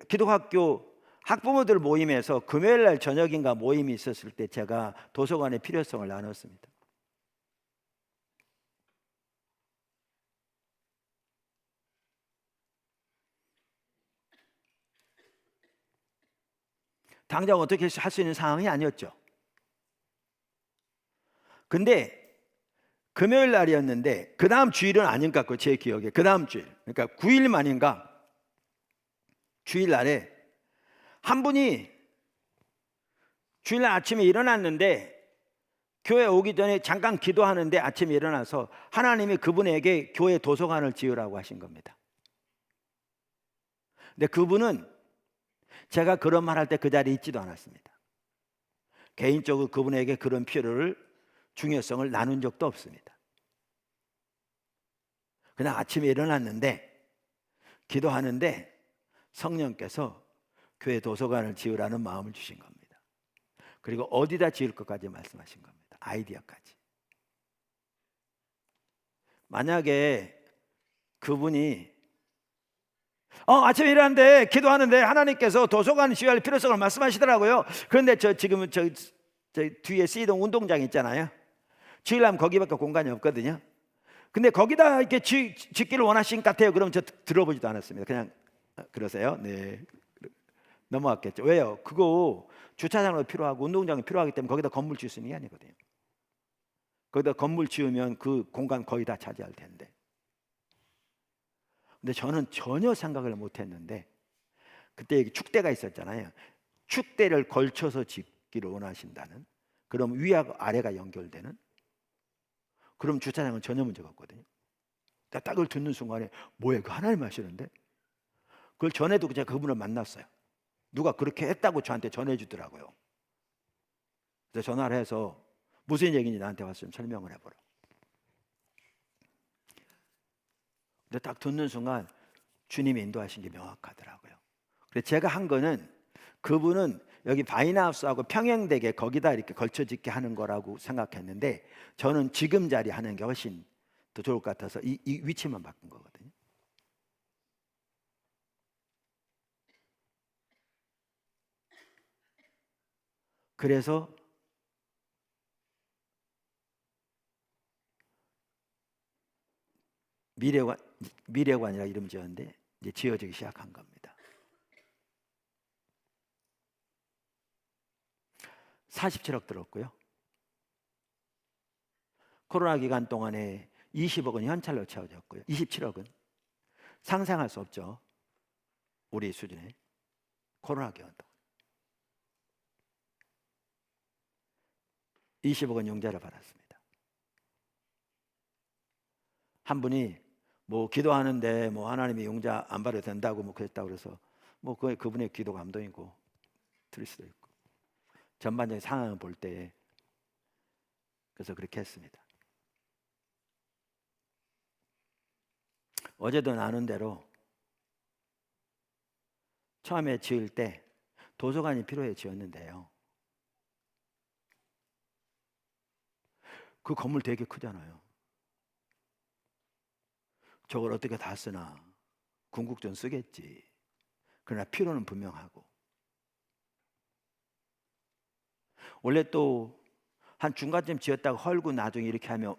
Speaker 1: 기독학교 학부모들 모임에서 금요일 날 저녁인가 모임이 있었을 때 제가 도서관의 필요성을 나눴습니다. 당장 어떻게 할 수 있는 상황이 아니었죠. 근데 금요일 날이었는데 그 다음 주일은 아닌 것 같고, 제 기억에 그 다음 주일, 그러니까 9일 만인가 주일 날에 한 분이 주일날 아침에 일어났는데, 교회 오기 전에 잠깐 기도하는데 아침에 일어나서 하나님이 그분에게 교회 도서관을 지으라고 하신 겁니다. 근데 그분은 제가 그런 말 할 때 그 자리에 있지도 않았습니다. 개인적으로 그분에게 그런 중요성을 나눈 적도 없습니다. 그냥 아침에 일어났는데 기도하는데 성령께서 교회 도서관을 지으라는 마음을 주신 겁니다. 그리고 어디다 지을 것까지 말씀하신 겁니다. 아이디어까지. 만약에 그분이 아침에 일어났는데 기도하는데 하나님께서 도서관 지어야 필요성을 말씀하시더라고요. 그런데 지금은 저 뒤에 C동 운동장 있잖아요. 지으려면 거기밖에 공간이 없거든요. 근데 거기다 이렇게 짓기를 원하신 것 같아요. 그럼 저 들어보지도 않았습니다. 그냥 그러세요? 네, 넘어갔겠죠. 왜요? 그거 주차장도 필요하고 운동장이 필요하기 때문에 거기다 건물 지을 수 있는 게 아니거든요. 거기다 건물 지으면 그 공간 거의 다 차지할 텐데. 근데 저는 전혀 생각을 못했는데, 그때 축대가 있었잖아요. 축대를 걸쳐서 짓기를 원하신다는, 그럼 위와 아래가 연결되는, 그럼 주차장은 전혀 문제가 없거든요. 딱 그걸 듣는 순간에 뭐야, 그 하나님 하시는데? 그걸 전에도 제가 그분을 만났어요. 누가 그렇게 했다고 저한테 전해주더라고요. 그래서 전화를 해서 무슨 얘기인지 나한테 와서 좀 설명을 해보라. 근데 딱 듣는 순간 주님이 인도하신 게 명확하더라고요. 그래서 제가 한 거는 그분은 여기 바이나우스하고 평행되게 거기다 이렇게 걸쳐 짓게 하는 거라고 생각했는데 저는 지금 자리 하는 게 훨씬 더 좋을 것 같아서 이 위치만 바꾼 거거든요. 그래서 미래관이라 이름 지었는데 이제 지어지기 시작한 겁니다. 47억 들었고요. 코로나 기간 동안에 20억은 현찰로 채워졌고요. 27억은 상상할 수 없죠. 우리 수준에 코로나 기간 동안 20억은 융자를 받았습니다. 한 분이 뭐 기도하는데 뭐 하나님이 융자 안 받아도 된다고 뭐 그랬다고 그래서 뭐 그분의 기도 감동이고 들을 수도 있고 전반적인 상황을 볼 때 그래서 그렇게 했습니다. 어제도 나눈 대로 처음에 지을 때 도서관이 필요해 지었는데요. 그 건물 되게 크잖아요. 저걸 어떻게 다 쓰나. 궁극전 쓰겠지. 그러나 필요는 분명하고. 원래 또 한 중간쯤 지었다가 헐고 나중에 이렇게 하면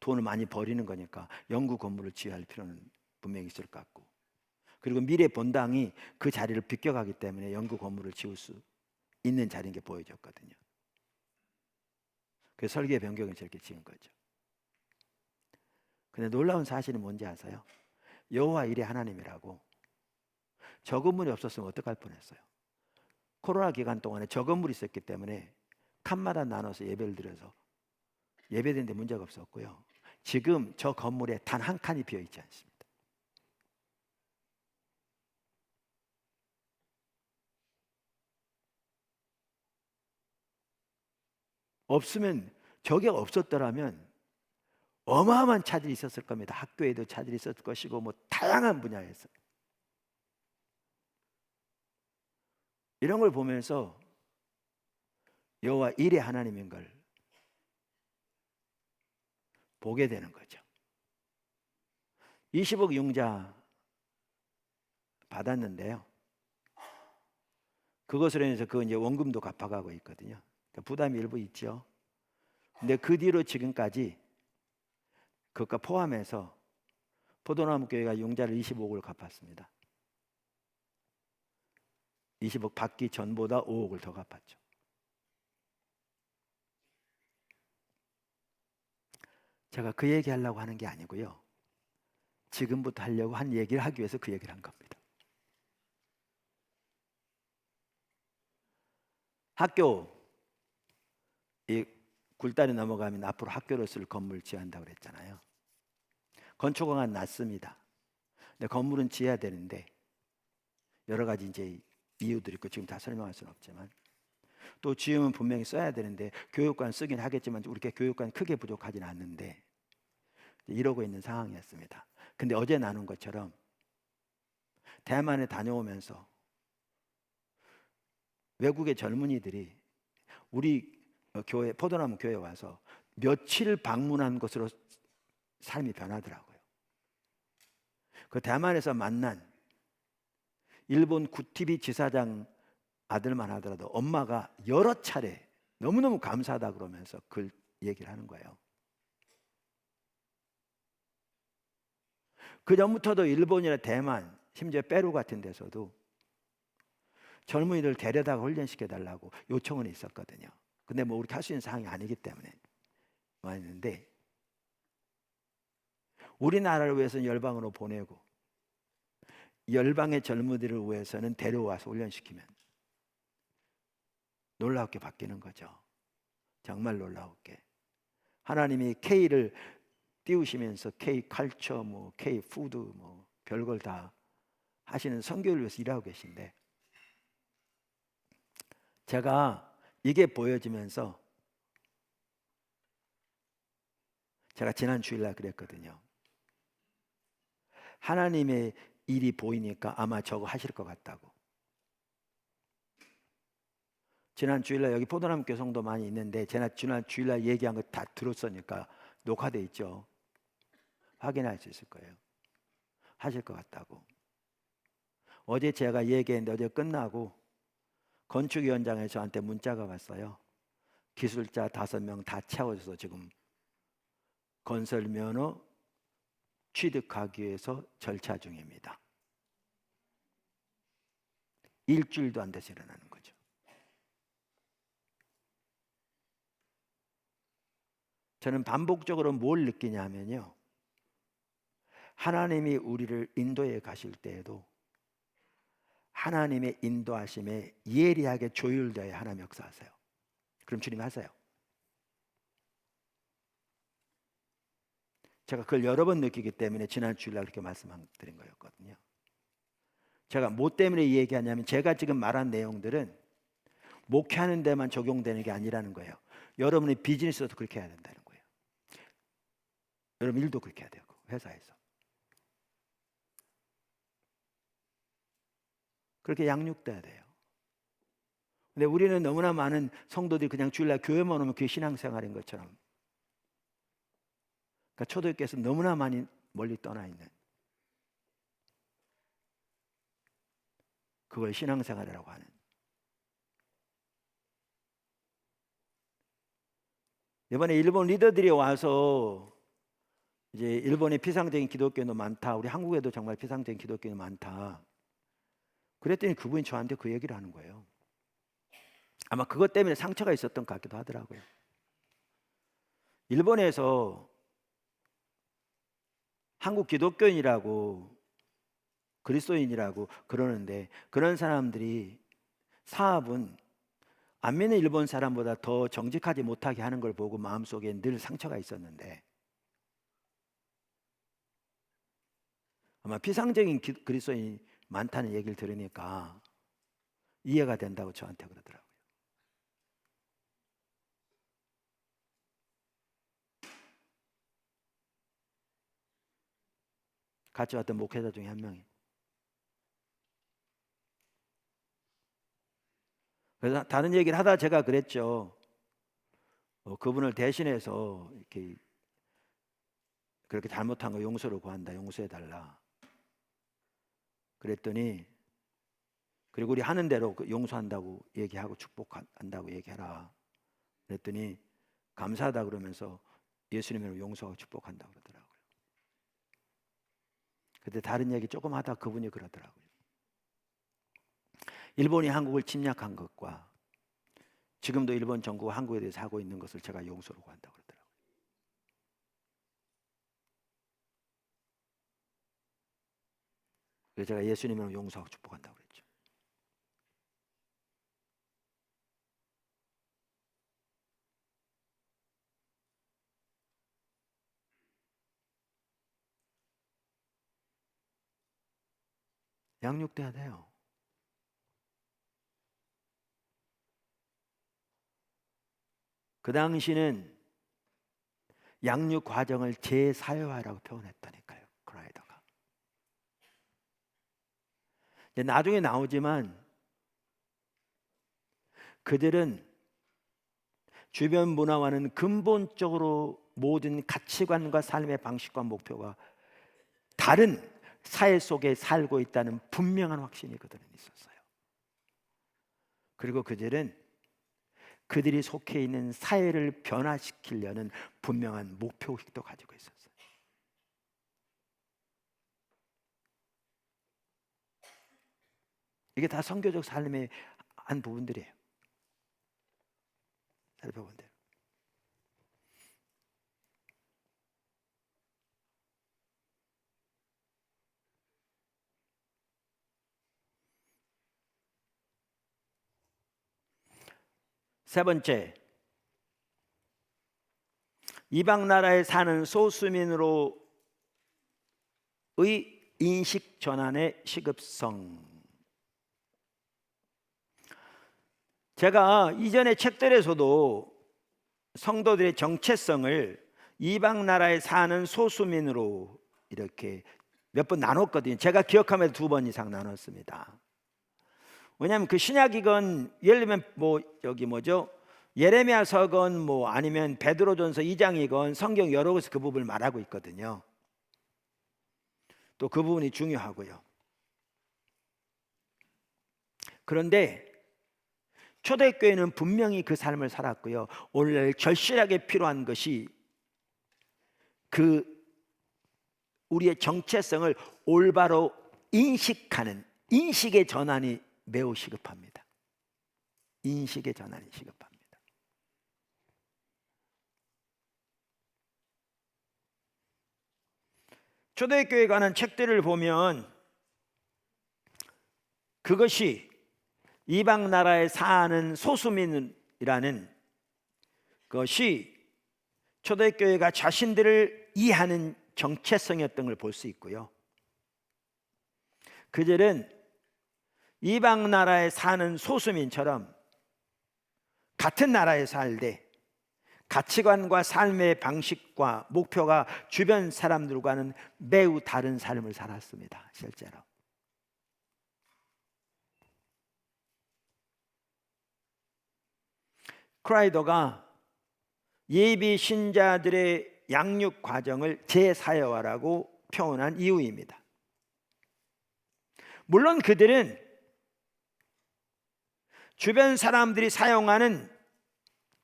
Speaker 1: 돈을 많이 버리는 거니까 영구 건물을 지어야 할 필요는 분명히 있을 것 같고. 그리고 미래 본당이 그 자리를 비껴가기 때문에 영구 건물을 지을 수 있는 자리인 게 보여졌거든요. 그래서 설계 변경을 저렇게 지은 거죠. 근데 놀라운 사실은 뭔지 아세요? 여호와 일의 하나님이라고 저 건물이 없었으면 어떡할 뻔했어요. 코로나 기간 동안에 저 건물이 있었기 때문에 칸마다 나눠서 예배를 드려서 예배드리는데 문제가 없었고요. 지금 저 건물에 단 한 칸이 비어 있지 않습니다. 없으면 저게 없었더라면 어마어마한 차질이 있었을 겁니다. 학교에도 차질이 있었을 것이고 뭐 다양한 분야에서 이런 걸 보면서 여호와 일의 하나님인 걸 보게 되는 거죠. 20억 융자 받았는데요. 그것으로 인해서 그 이제 원금도 갚아가고 있거든요. 그러니까 부담이 일부 있죠. 근데 그 뒤로 지금까지 그것과 포함해서 포도나무 교회가 융자를 25억을 갚았습니다. 20억 받기 전보다 5억을 더 갚았죠. 제가 그 얘기 하려고 하는 게 아니고요. 지금부터 하려고 한 얘기를 하기 위해서 그 얘기를 한 겁니다. 학교 이 굴다리 넘어가면 앞으로 학교를 쓸 건물 지어한다고 그랬잖아요. 건축허가는 났습니다. 근데 건물은 지어야 되는데 여러 가지 이제 이유들이 있고 지금 다 설명할 수는 없지만 또 지으면 분명히 써야 되는데 교육관 쓰긴 하겠지만 우리 교육관 크게 부족하진 않는데 이러고 있는 상황이었습니다. 근데 어제 나눈 것처럼 대만에 다녀오면서 외국의 젊은이들이 우리 교회 포도나무 교회 와서 며칠 방문한 것으로 삶이 변하더라고요. 그 대만에서 만난 일본 구티비 지사장 아들만 하더라도 엄마가 여러 차례 너무너무 감사하다 그러면서 그 얘기를 하는 거예요. 그 전부터도 일본이나 대만 심지어 페루 같은 데서도 젊은이들 데려다가 훈련시켜 달라고 요청은 있었거든요. 근데 뭐 우리 할 수 있는 상황이 아니기 때문에 왔는데 우리나라를 위해서는 열방으로 보내고 열방의 젊은이들을 위해서는 데려와서 훈련시키면 놀랍게 바뀌는 거죠. 정말 놀랍게 하나님이 K를 띄우시면서 K 칼처 뭐 K 푸드 뭐 별걸 다 하시는 선교를 위해서 일하고 계신데 제가 이게 보여지면서 제가 지난 주일날 그랬거든요. 하나님의 일이 보이니까 아마 저거 하실 것 같다고. 지난 주일날 여기 포도나무교회 성도 많이 있는데 제가 지난 주일날 얘기한 거 다 들었으니까 녹화돼 있죠. 확인할 수 있을 거예요. 하실 것 같다고. 어제 제가 얘기했는데 어제 끝나고 건축위원장에서 저한테 문자가 왔어요. 기술자 5명 다 채워져서 지금 건설 면허 취득하기 위해서 절차 중입니다. 일주일도 안 돼서 일어나는 거죠. 저는 반복적으로 뭘 느끼냐면요, 하나님이 우리를 인도해 가실 때에도 하나님의 인도하심에 예리하게 조율되어야 하나님 역사하세요. 그럼 주님 하세요. 제가 그걸 여러 번 느끼기 때문에 지난 주일날 그렇게 말씀드린 거였거든요. 제가 뭐 때문에 이 얘기하냐면 제가 지금 말한 내용들은 목회하는 데만 적용되는 게 아니라는 거예요. 여러분의 비즈니스도 그렇게 해야 된다는 거예요. 여러분 일도 그렇게 해야 되고 회사에서 그렇게 양육돼야 돼요. 근데 우리는 너무나 많은 성도들이 그냥 주일날 교회만 오면 그게 신앙생활인 것처럼, 그러니까 초대교회에서 너무나 많이 멀리 떠나 있는, 그걸 신앙생활이라고 하는. 이번에 일본 리더들이 와서 이제 일본에 피상적인 기독교도 많다, 우리 한국에도 정말 피상적인 기독교도 많다 그랬더니 그분이 저한테 그 얘기를 하는 거예요. 아마 그것 때문에 상처가 있었던 것 같기도 하더라고요. 일본에서 한국 기독교인이라고 그리스도인이라고 그러는데 그런 사람들이 사업은 안 믿는 일본 사람보다 더 정직하지 못하게 하는 걸 보고 마음속에 늘 상처가 있었는데 아마 피상적인 그리스도인이 많다는 얘기를 들으니까 이해가 된다고 저한테 그러더라고요. 같이 왔던 목회자 중에 한 명이. 그래서 다른 얘기를 하다 제가 그랬죠. 그분을 대신해서 이렇게 그렇게 잘못한 거 용서를 구한다, 용서해달라. 그랬더니 그리고 우리 하는 대로 용서한다고 얘기하고 축복한다고 얘기해라. 그랬더니 감사하다 그러면서 예수님으로 용서하고 축복한다고 그러더라고요. 그때 다른 얘기 조금 하다 그분이 그러더라고요. 일본이 한국을 침략한 것과 지금도 일본 정부가 한국에 대해서 하고 있는 것을 제가 용서를 구한다고 그러더라고요. 그래서 제가 예수님으로 용서하고 축복한다고 그랬죠. 양육돼야 돼요. 그 당시는 양육 과정을 제사회화라고 표현했다니까요. 크라이더가. 나중에 나오지만 그들은 주변 문화와는 근본적으로 모든 가치관과 삶의 방식과 목표가 다른 사회 속에 살고 있다는 분명한 확신이 그들은 있었어요. 그리고 그들은 그들이 속해 있는 사회를 변화시키려는 분명한 목표의식도 가지고 있었어요. 이게 다 선교적 삶의 한 부분들이에요. 살펴본 대로. 세 번째, 이방 나라에 사는 소수민으로의 인식 전환의 시급성. 제가 이전의 책들에서도 성도들의 정체성을 이방 나라에 사는 소수민으로 이렇게 몇 번 나눴거든요. 제가 기억하면 2번 이상 나눴습니다. 왜냐하면 그 신약이건 예를 들면 뭐 여기 뭐죠? 예레미야서건 뭐 아니면 베드로전서 2장이건 성경 여러 곳에서 그 부분을 말하고 있거든요. 또 그 부분이 중요하고요. 그런데 초대교회는 분명히 그 삶을 살았고요. 오늘 절실하게 필요한 것이 그 우리의 정체성을 올바로 인식하는 인식의 전환이 매우 시급합니다. 인식의 전환이 시급합니다. 초대교회에 관한 책들을 보면 그것이 이방 나라에 사는 소수민이라는 것이 초대교회가 자신들을 이해하는 정체성이었던 걸 볼 수 있고요. 그들은 이방 나라에 사는 소수민처럼 같은 나라에 살되 가치관과 삶의 방식과 목표가 주변 사람들과는 매우 다른 삶을 살았습니다. 실제로. 크라이더가 예비 신자들의 양육 과정을 제사여화라고 표현한 이유입니다. 물론 그들은 주변 사람들이 사용하는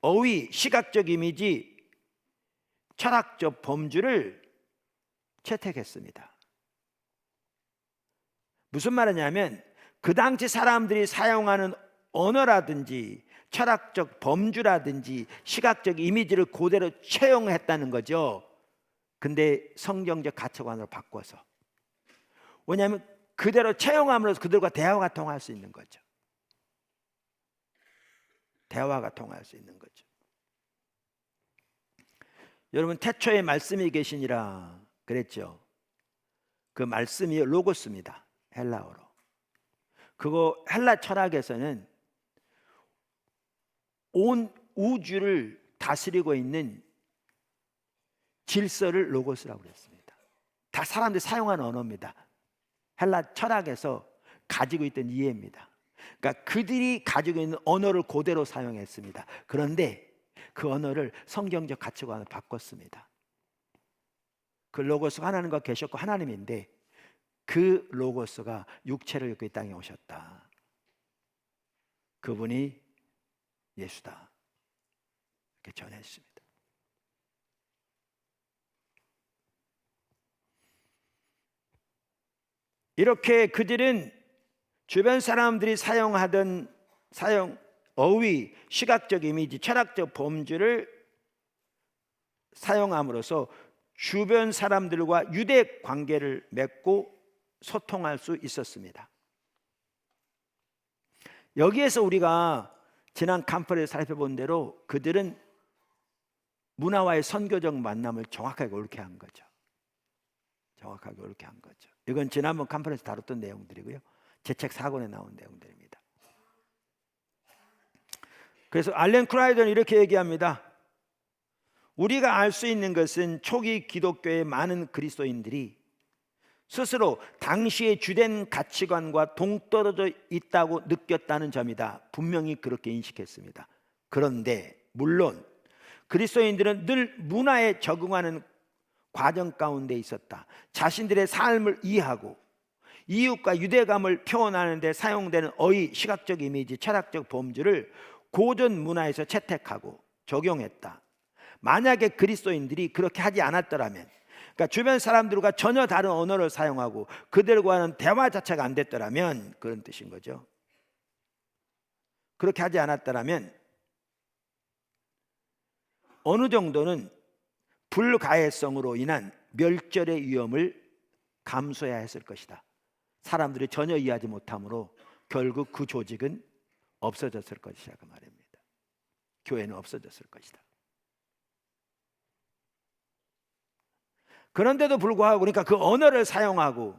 Speaker 1: 어휘, 시각적 이미지, 철학적 범주를 채택했습니다. 무슨 말이냐면 그 당시 사람들이 사용하는 언어라든지 철학적 범주라든지 시각적 이미지를 그대로 채용했다는 거죠. 근데 성경적 가치관으로 바꿔서. 왜냐하면 그대로 채용함으로써 그들과 대화가 통할 수 있는 거죠. 대화가 통할 수 있는 거죠. 여러분 태초에 말씀이 계시니라 그랬죠. 그 말씀이 로고스입니다. 헬라어로. 그거 헬라 철학에서는 온 우주를 다스리고 있는 질서를 로고스라고 그랬습니다. 다 사람들이 사용하는 언어입니다. 헬라 철학에서 가지고 있던 이해입니다. 그러니까 그들이 가지고 있는 언어를 그대로 사용했습니다. 그런데 그 언어를 성경적 가치관으로 바꿨습니다. 그 로고스가 하나님과 계셨고 하나님인데 그 로고스가 육체를 입고 이 땅에 오셨다. 그분이 예수다. 이렇게 전했습니다. 이렇게 그들은 주변 사람들이 사용하던 어휘, 시각적 이미지, 철학적 범주를 사용함으로써 주변 사람들과 유대 관계를 맺고 소통할 수 있었습니다. 여기에서 우리가 지난 칸퍼런스에서 살펴본 대로 그들은 문화와의 선교적 만남을 정확하게 옳게 한 거죠. 정확하게 옳게 한 거죠. 이건 지난번 칸퍼런스 다뤘던 내용들이고요. 제 책 4권에 나온 내용들입니다. 그래서 알렌 크라이더는 이렇게 얘기합니다. 우리가 알 수 있는 것은 초기 기독교의 많은 그리스도인들이 스스로 당시의 주된 가치관과 동떨어져 있다고 느꼈다는 점이다. 분명히 그렇게 인식했습니다. 그런데 물론 그리스도인들은 늘 문화에 적응하는 과정 가운데 있었다. 자신들의 삶을 이해하고 이웃과 유대감을 표현하는 데 사용되는 어휘, 시각적 이미지, 철학적 범주를 고전 문화에서 채택하고 적용했다. 만약에 그리스도인들이 그렇게 하지 않았더라면, 그러니까 주변 사람들과 전혀 다른 언어를 사용하고 그들과는 대화 자체가 안 됐더라면, 그런 뜻인 거죠. 그렇게 하지 않았더라면 어느 정도는 불가해성으로 인한 멸절의 위험을 감수해야 했을 것이다. 사람들이 전혀 이해하지 못함으로 결국 그 조직은 없어졌을 것이다, 그 말입니다. 교회는 없어졌을 것이다. 그런데도 불구하고, 그러니까 그 언어를 사용하고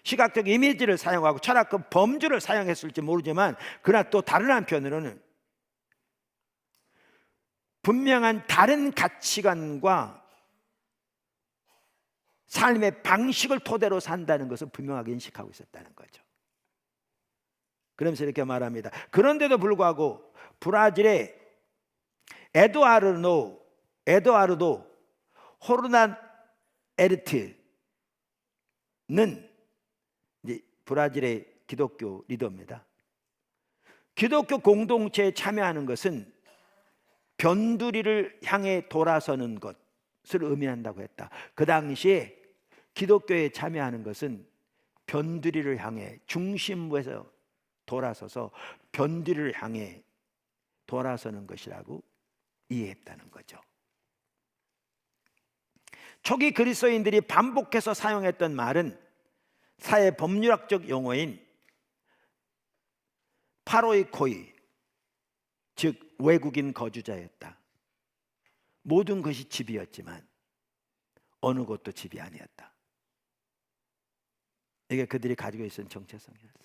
Speaker 1: 시각적 이미지를 사용하고 철학적 범주를 사용했을지 모르지만, 그러나 또 다른 한편으로는 분명한 다른 가치관과 삶의 방식을 토대로 산다는 것을 분명하게 인식하고 있었다는 거죠. 그러면서 이렇게 말합니다. 그런데도 불구하고 브라질의 에두아르도 호르나에르트는 이제 브라질의 기독교 리더입니다. 기독교 공동체에 참여하는 것은 변두리를 향해 돌아서는 것을 의미한다고 했다. 그 당시에 기독교에 참여하는 것은 변두리를 향해 중심부에서 돌아서서 변두리를 향해 돌아서는 것이라고 이해했다는 거죠. 초기 그리스도인들이 반복해서 사용했던 말은 사회 법률학적 용어인 파로이코이, 즉 외국인 거주자였다. 모든 것이 집이었지만 어느 곳도 집이 아니었다. 이게 그들이 가지고 있었던 정체성이었습니다.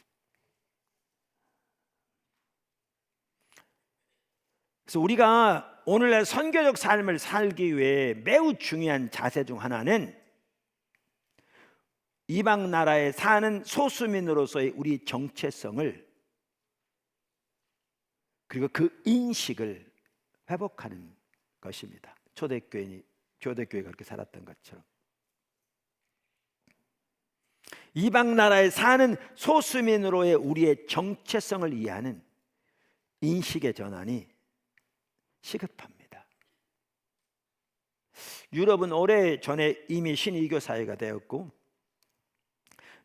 Speaker 1: 그래서 우리가 오늘날 선교적 삶을 살기 위해 매우 중요한 자세 중 하나는 이방 나라에 사는 소수민으로서의 우리 정체성을, 그리고 그 인식을 회복하는 것입니다. 초대교회가 그렇게 살았던 것처럼 이방 나라에 사는 소수민으로의 우리의 정체성을 이해하는 인식의 전환이 시급합니다. 유럽은 오래전에 이미 신이교 사회가 되었고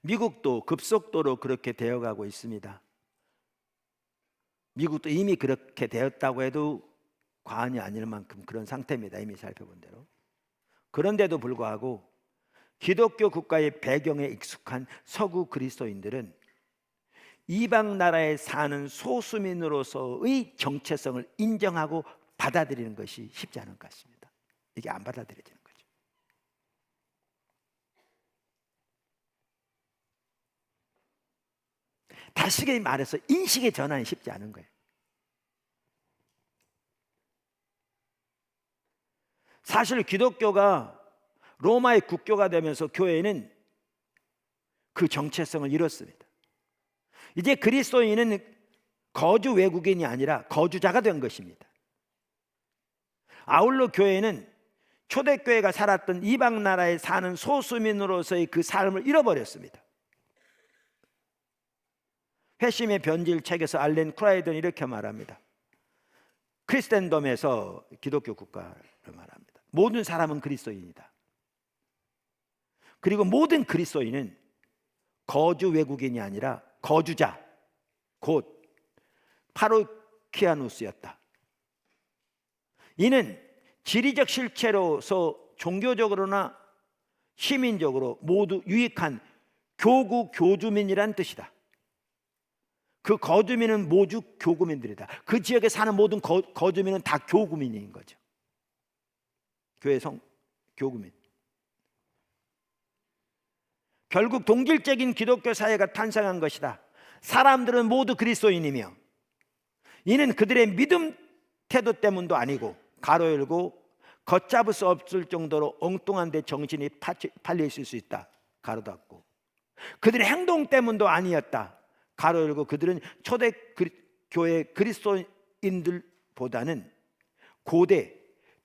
Speaker 1: 미국도 급속도로 그렇게 되어가고 있습니다. 미국도 이미 그렇게 되었다고 해도 과언이 아닐 만큼 그런 상태입니다. 이미 살펴본 대로. 그런데도 불구하고 기독교 국가의 배경에 익숙한 서구 그리스도인들은 이방 나라에 사는 소수민으로서의 정체성을 인정하고 받아들이는 것이 쉽지 않은 것 같습니다. 이게 안 받아들여지는 거죠. 다시 말해서 인식의 전환이 쉽지 않은 거예요. 사실 기독교가 로마의 국교가 되면서 교회는 그 정체성을 잃었습니다. 이제 그리스도인은 거주 외국인이 아니라 거주자가 된 것입니다. 아울러 교회는 초대교회가 살았던 이방 나라에 사는 소수민으로서의 그 삶을 잃어버렸습니다. 회심의 변질 책에서 알렌 쿠라이드는 이렇게 말합니다. 크리스텐덤에서 기독교 국가를 말합니다. 모든 사람은 그리스도인이다. 그리고 모든 그리스도인은 거주 외국인이 아니라 거주자, 곧 파로키아누스였다. 이는 지리적 실체로서 종교적으로나 시민적으로 모두 유익한 교구 교주민이란 뜻이다. 그 거주민은 모두 교구민들이다. 그 지역에 사는 모든 거주민은 다 교구민인 거죠. 교회 교구민. 결국 동질적인 기독교 사회가 탄생한 것이다. 사람들은 모두 그리스도인이며 이는 그들의 믿음 태도 때문도 아니고 가로 열고 걷잡을 수 없을 정도로 엉뚱한 데 정신이 팔려 있을 수 있다. 가로 닫고 그들의 행동 때문도 아니었다. 가로 열고 그들은 초대 교회 그리스도인들보다는 고대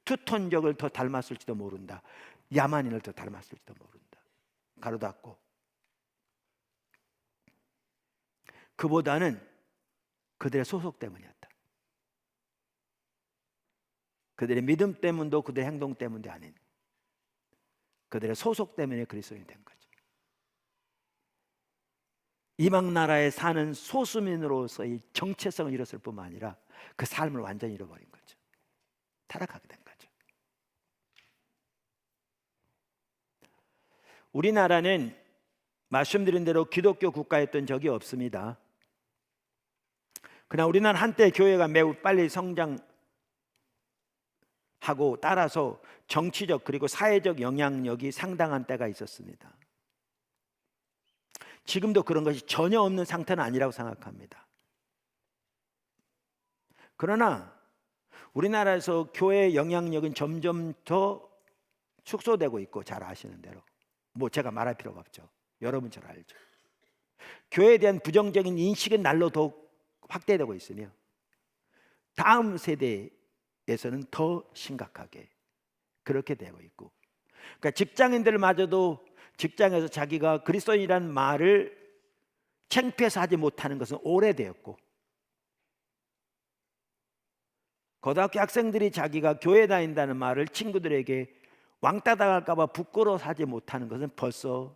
Speaker 1: 투톤족을 더 닮았을지도 모른다. 야만인을 더 닮았을지도 모른다. 가로 닫고 그보다는 그들의 소속 때문이었다. 그들의 믿음 때문도 그들의 행동 때문도 아닌 그들의 소속 때문에 그리스도인이 된 거죠. 이방 나라에 사는 소수민으로서의 정체성을 잃었을 뿐만 아니라 그 삶을 완전히 잃어버린 거죠. 타락하게 된 거죠. 우리나라는 말씀드린 대로 기독교 국가였던 적이 없습니다. 그러나 우리나라 한때 교회가 매우 빨리 성장하고 따라서 정치적 그리고 사회적 영향력이 상당한 때가 있었습니다. 지금도 그런 것이 전혀 없는 상태는 아니라고 생각합니다. 그러나 우리나라에서 교회의 영향력은 점점 더 축소되고 있고 잘 아시는 대로 뭐 제가 말할 필요가 없죠. 여러분 잘 알죠. 교회에 대한 부정적인 인식은 날로 더욱 확대되고 있으며 다음 세대에서는 더 심각하게 그렇게 되고 있고, 그러니까 직장인들마저도 직장에서 자기가 그리스도인이라는 말을 창피해서 하지 못하는 것은 오래되었고, 고등학교 학생들이 자기가 교회 다닌다는 말을 친구들에게 왕따 당할까 봐 부끄러워서 하지 못하는 것은 벌써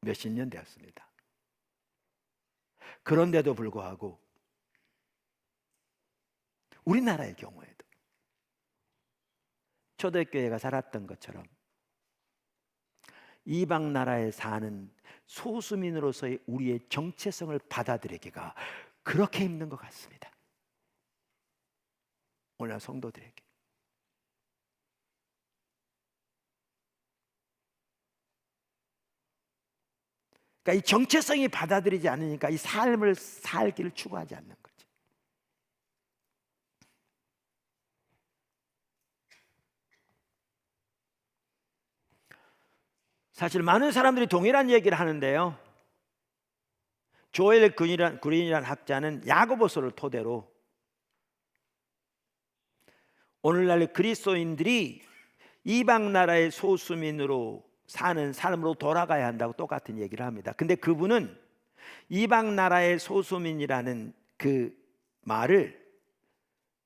Speaker 1: 몇십 년 되었습니다. 그런데도 불구하고 우리나라의 경우에도 초대교회가 살았던 것처럼 이방 나라에 사는 소수민으로서의 우리의 정체성을 받아들이기가 그렇게 힘든 것 같습니다. 오늘 성도들에게. 그러니까 이 정체성이 받아들이지 않으니까 이 삶을 살기를 추구하지 않는 거죠. 사실 많은 사람들이 동일한 얘기를 하는데요. 조엘 그린이라는 학자는 야고보서를 토대로 오늘날 그리스도인들이 이방 나라의 소수민으로 사는 삶으로 돌아가야 한다고 똑같은 얘기를 합니다. 근데 그분은 이방 나라의 소수민이라는 그 말을,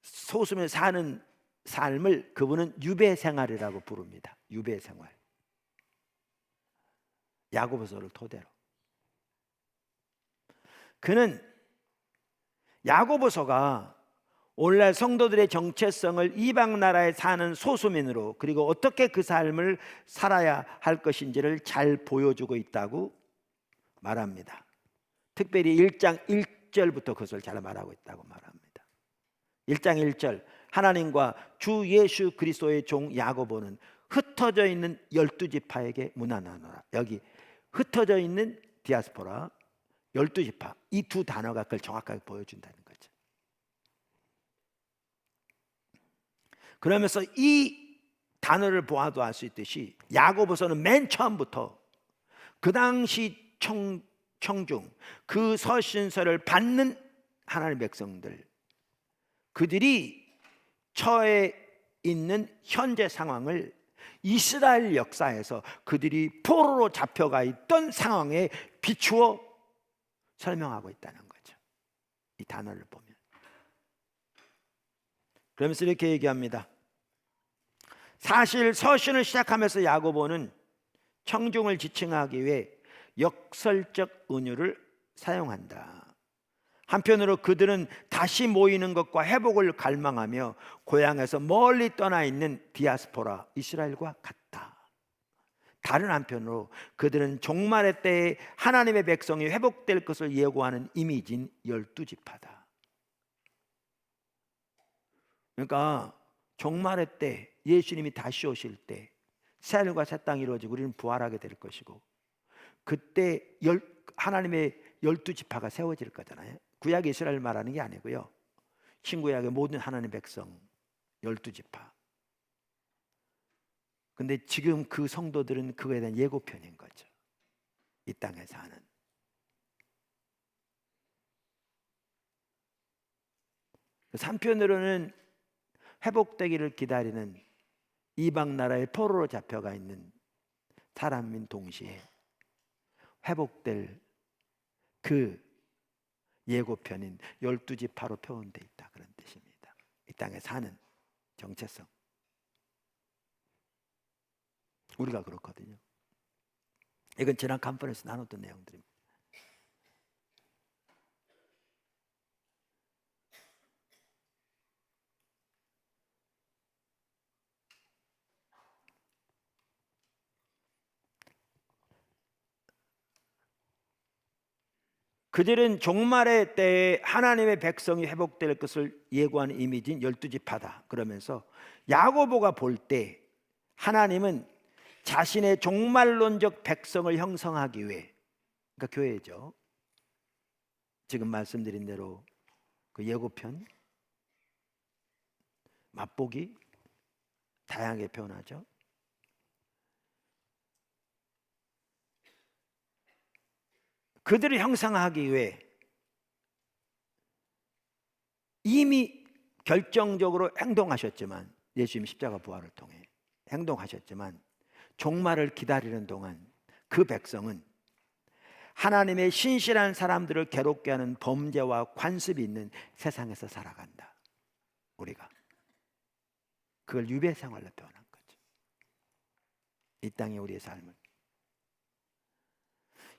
Speaker 1: 소수민 사는 삶을 그분은 유배 생활이라고 부릅니다. 유배 생활. 야고보서를 토대로. 그는 야고보서가 오늘날 성도들의 정체성을 이방 나라에 사는 소수민으로, 그리고 어떻게 그 삶을 살아야 할 것인지를 잘 보여주고 있다고 말합니다. 특별히 1장 1절부터 그것을 잘 말하고 있다고 말합니다. 1장 1절, 하나님과 주 예수 그리스도의 종 야고보는 흩어져 있는 12지파에게 문안하노라. 여기 흩어져 있는 디아스포라, 12지파, 이 두 단어가 그걸 정확하게 보여준다는 거죠. 그러면서 이 단어를 보아도 알 수 있듯이 야고보서는 맨 처음부터 그 당시 청중, 그 서신서를 받는 하나님의 백성들, 그들이 처해 있는 현재 상황을 이스라엘 역사에서 그들이 포로로 잡혀가 있던 상황에 비추어 설명하고 있다는 거죠. 이 단어를 보면. 그러면서 이렇게 얘기합니다. 사실 서신을 시작하면서 야고보는 청중을 지칭하기 위해 역설적 은유를 사용한다. 한편으로 그들은 다시 모이는 것과 회복을 갈망하며 고향에서 멀리 떠나 있는 디아스포라 이스라엘과 같다. 다른 한편으로 그들은 종말의 때에 하나님의 백성이 회복될 것을 예고하는 이미지인 12지파다. 그러니까 종말의 때, 예수님이 다시 오실 때 새하늘과 새 땅이 이루어지고 우리는 부활하게 될 것이고, 그때 하나님의 12지파가 세워질 거잖아요. 구약 이스라엘 말하는 게 아니고요, 신구약의 모든 하나님의 백성 12지파. 근데 지금 그 성도들은 그거에 대한 예고편인 거죠. 이 땅에 사는. 한편으로는 회복되기를 기다리는 이방 나라의 포로로 잡혀가 있는 사람인 동시에 회복될 그 예고편인 12지파로 표현되어 있다, 그런 뜻입니다. 이 땅에 사는 정체성. 우리가 그렇거든요. 이건 지난 컨퍼런스 나눴던 내용들입니다. 그들은 종말의 때에 하나님의 백성이 회복될 것을 예고하는 이미지인 12지파다. 그러면서 야고보가 볼 때 하나님은 자신의 종말론적 백성을 형성하기 위해, 그러니까 교회죠, 지금 말씀드린 대로 그 예고편, 맛보기, 다양하게 표현하죠. 그들을 형상하기 위해 이미 결정적으로 행동하셨지만, 예수님 십자가 부활을 통해 행동하셨지만, 종말을 기다리는 동안 그 백성은 하나님의 신실한 사람들을 괴롭게 하는 범죄와 관습이 있는 세상에서 살아간다. 우리가 그걸 유배 생활로 표현한 거죠. 이 땅의 우리의 삶을.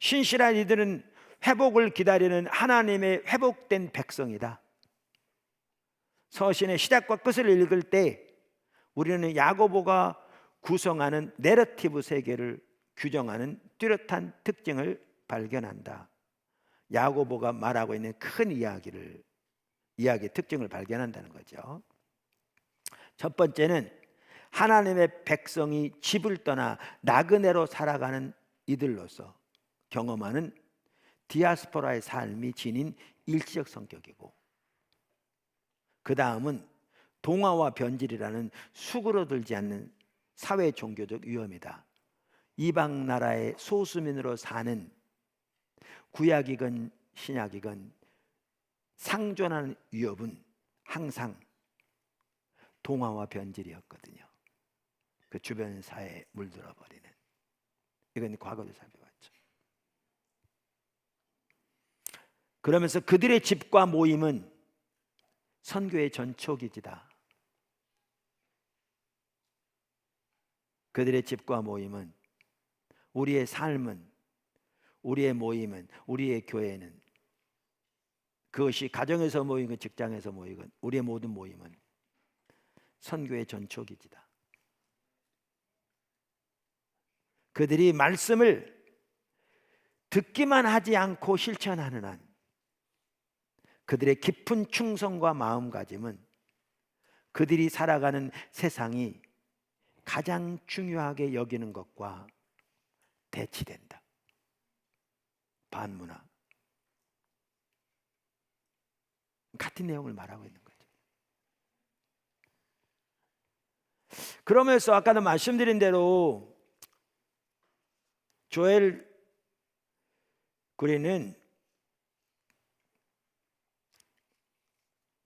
Speaker 1: 신실한 이들은 회복을 기다리는 하나님의 회복된 백성이다. 서신의 시작과 끝을 읽을 때 우리는 야고보가 구성하는 내러티브 세계를 규정하는 뚜렷한 특징을 발견한다. 야고보가 말하고 있는 큰 이야기의 특징을 발견한다는 거죠. 첫 번째는 하나님의 백성이 집을 떠나 나그네로 살아가는 이들로서 경험하는 디아스포라의 삶이 지닌 일시적 성격이고, 그 다음은 동화와 변질이라는 수그러들지 않는 사회 종교적 위험이다. 이방 나라의 소수민으로 사는 구약이건 신약이건 상존하는 위협은 항상 동화와 변질이었거든요. 그 주변 사회에 물들어 버리는. 이건 과거도 살펴봤죠. 그러면서 그들의 집과 모임은 선교의 전초기지다. 그들의 집과 모임은, 우리의 삶은, 우리의 모임은, 우리의 교회는, 그것이 가정에서 모이건 직장에서 모이건 우리의 모든 모임은 선교의 전초기지다. 그들이 말씀을 듣기만 하지 않고 실천하는 한 그들의 깊은 충성과 마음가짐은 그들이 살아가는 세상이 가장 중요하게 여기는 것과 대치된다. 반문화. 같은 내용을 말하고 있는 거죠. 그러면서 아까도 말씀드린 대로 조엘 그린은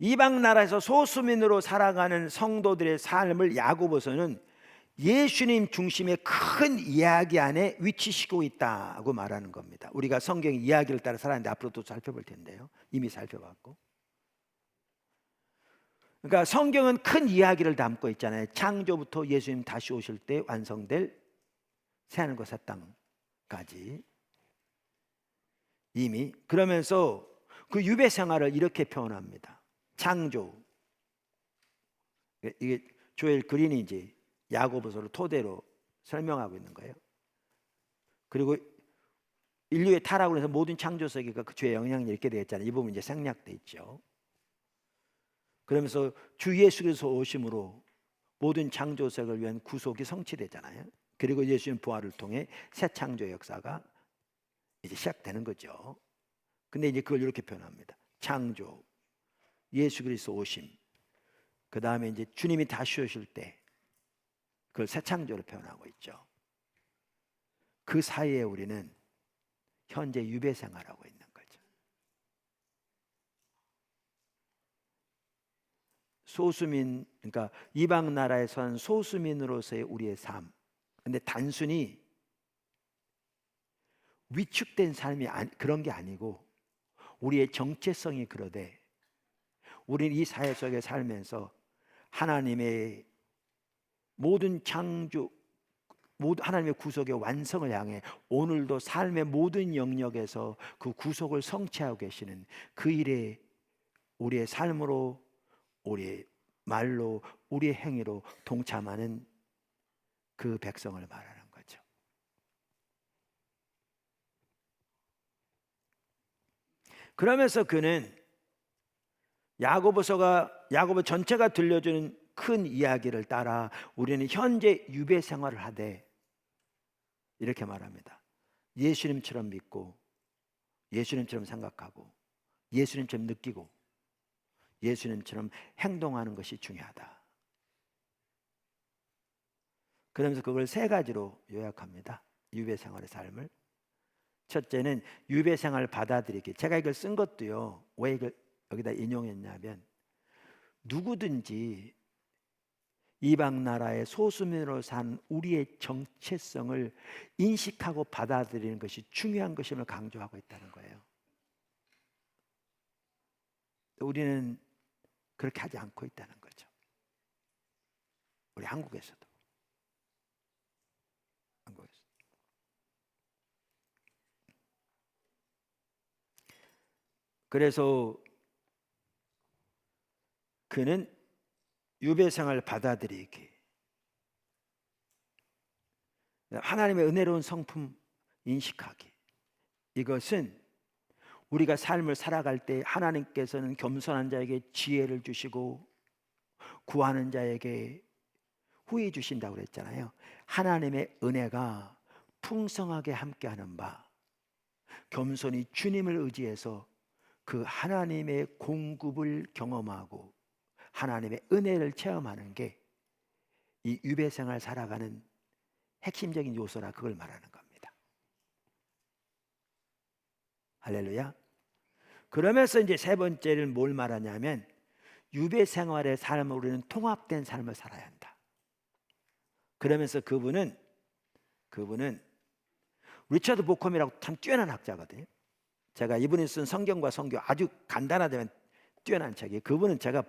Speaker 1: 이방 나라에서 소수민으로 살아가는 성도들의 삶을 야고보서는 예수님 중심의 큰 이야기 안에 위치시키고 있다고 말하는 겁니다. 우리가 성경 이야기를 따라 살았는데 앞으로 또 살펴볼 텐데요. 이미 살펴봤고. 그러니까 성경은 큰 이야기를 담고 있잖아요. 창조부터 예수님 다시 오실 때 완성될 새하늘과 새 땅까지 이미. 그러면서 그 유배 생활을 이렇게 표현합니다. 창조. 이게 조엘 그린이 이제 야고보서를 토대로 설명하고 있는 거예요. 그리고 인류의 타락으로 해서 모든 창조 세계가 그 죄의 영향이 이렇게 되어 있잖아요. 이 부분 이제 생략돼 있죠. 그러면서 주 예수 그리스도 오심으로 모든 창조 세계를 위한 구속이 성취되잖아요. 그리고 예수님 부활을 통해 새 창조 역사가 이제 시작되는 거죠. 근데 이제 그걸 이렇게 표현합니다. 창조, 예수 그리스도 오심, 그 다음에 이제 주님이 다시 오실 때 그걸 새 창조로 표현하고 있죠. 그 사이에 우리는 현재 유배 생활하고 있는 거죠. 소수민, 그러니까 이방 나라에 선 소수민으로서의 우리의 삶. 근데 단순히 위축된 삶이 그런 게 아니고 우리의 정체성이 그러되 우리는 이 사회 속에 살면서 하나님의 모든 창조, 하나님의 구속의 완성을 향해 오늘도 삶의 모든 영역에서 그 구속을 성취하고 계시는 그 일에 우리의 삶으로, 우리의 말로, 우리의 행위로 동참하는 그 백성을 말하는 거죠. 그러면서 그는 야고보 전체가 들려주는 큰 이야기를 따라 우리는 현재 유배 생활을 하되 이렇게 말합니다. 예수님처럼 믿고 예수님처럼 생각하고 예수님처럼 느끼고 예수님처럼 행동하는 것이 중요하다. 그러면서 그걸 세 가지로 요약합니다. 유배 생활의 삶을. 첫째는 유배 생활 받아들이기. 제가 이걸 쓴 것도요, 왜 이걸 여기다 인용했냐면, 누구든지 이방 나라의 소수민으로 산 우리의 정체성을 인식하고 받아들이는 것이 중요한 것임을 강조하고 있다는 거예요. 우리는 그렇게 하지 않고 있다는 거죠. 우리 한국에서도. 그래서 그는 유배 생활을 받아들이기, 하나님의 은혜로운 성품 인식하기, 이것은 우리가 삶을 살아갈 때 하나님께서는 겸손한 자에게 지혜를 주시고 구하는 자에게 후히 주신다고 그랬잖아요. 하나님의 은혜가 풍성하게 함께하는 바, 겸손히 주님을 의지해서 그 하나님의 공급을 경험하고 하나님의 은혜를 체험하는 게 이 유배 생활 살아가는 핵심적인 요소라, 그걸 말하는 겁니다. 할렐루야. 그러면서 이제 세 번째는 뭘 말하냐면, 유배 생활의 삶을 우리는 통합된 삶을 살아야 한다. 그러면서 그분은 리처드 보컴이라고 참 뛰어난 학자거든요. 제가 이분이 쓴 성경과 성교 아주 간단하지만 뛰어난 책이에요. 그분은 제가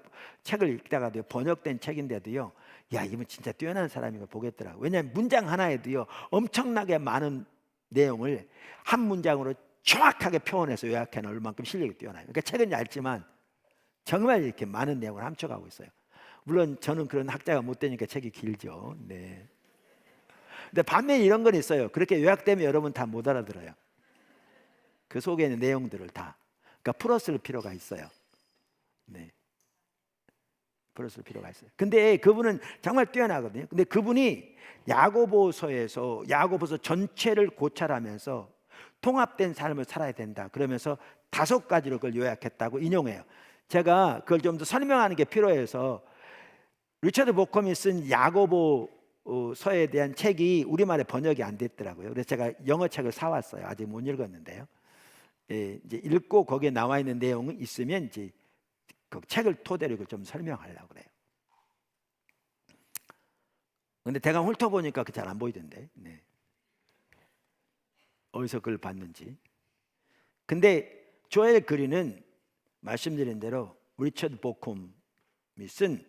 Speaker 1: 책을 읽다가도 번역된 책인데도요, 야, 이분 진짜 뛰어난 사람인 걸 보겠더라고요. 왜냐하면 문장 하나에도요 엄청나게 많은 내용을 한 문장으로 정확하게 표현해서 요약해 놓을 만큼 실력이 뛰어나요. 그러니까 책은 얇지만 정말 이렇게 많은 내용을 함축하고 있어요. 물론 저는 그런 학자가 못 되니까 책이 길죠. 네. 근데 반면에 이런 건 있어요. 그렇게 요약되면 여러분 다 못 알아들어요. 그 속에 있는 내용들을 다. 그러니까 풀어쓸 필요가 있어요. 네. 풀어쓸 필요가 있어요. 근데 그분은 정말 뛰어나거든요. 근데 그분이 야고보서에서 야고보서 전체를 고찰하면서 통합된 삶을 살아야 된다, 그러면서 5가지로 그걸 요약했다고 인용해요. 제가 그걸 좀 더 설명하는 게 필요해서 리처드 보컴이 쓴 야고보서에 대한 책이 우리말에 번역이 안 됐더라고요. 그래서 제가 영어 책을 사왔어요. 아직 못 읽었는데요. 예, 이제 읽고 거기에 나와 있는 내용은 있으면 이제 그 책을 토대로 이걸 좀 설명하려고 그래요. 근데 대강 훑어보니까 그 잘 안 보이던데. 네. 어디서 그걸 봤는지. 근데 조엘 그린은 말씀드린 대로 리처드 보콤이 쓴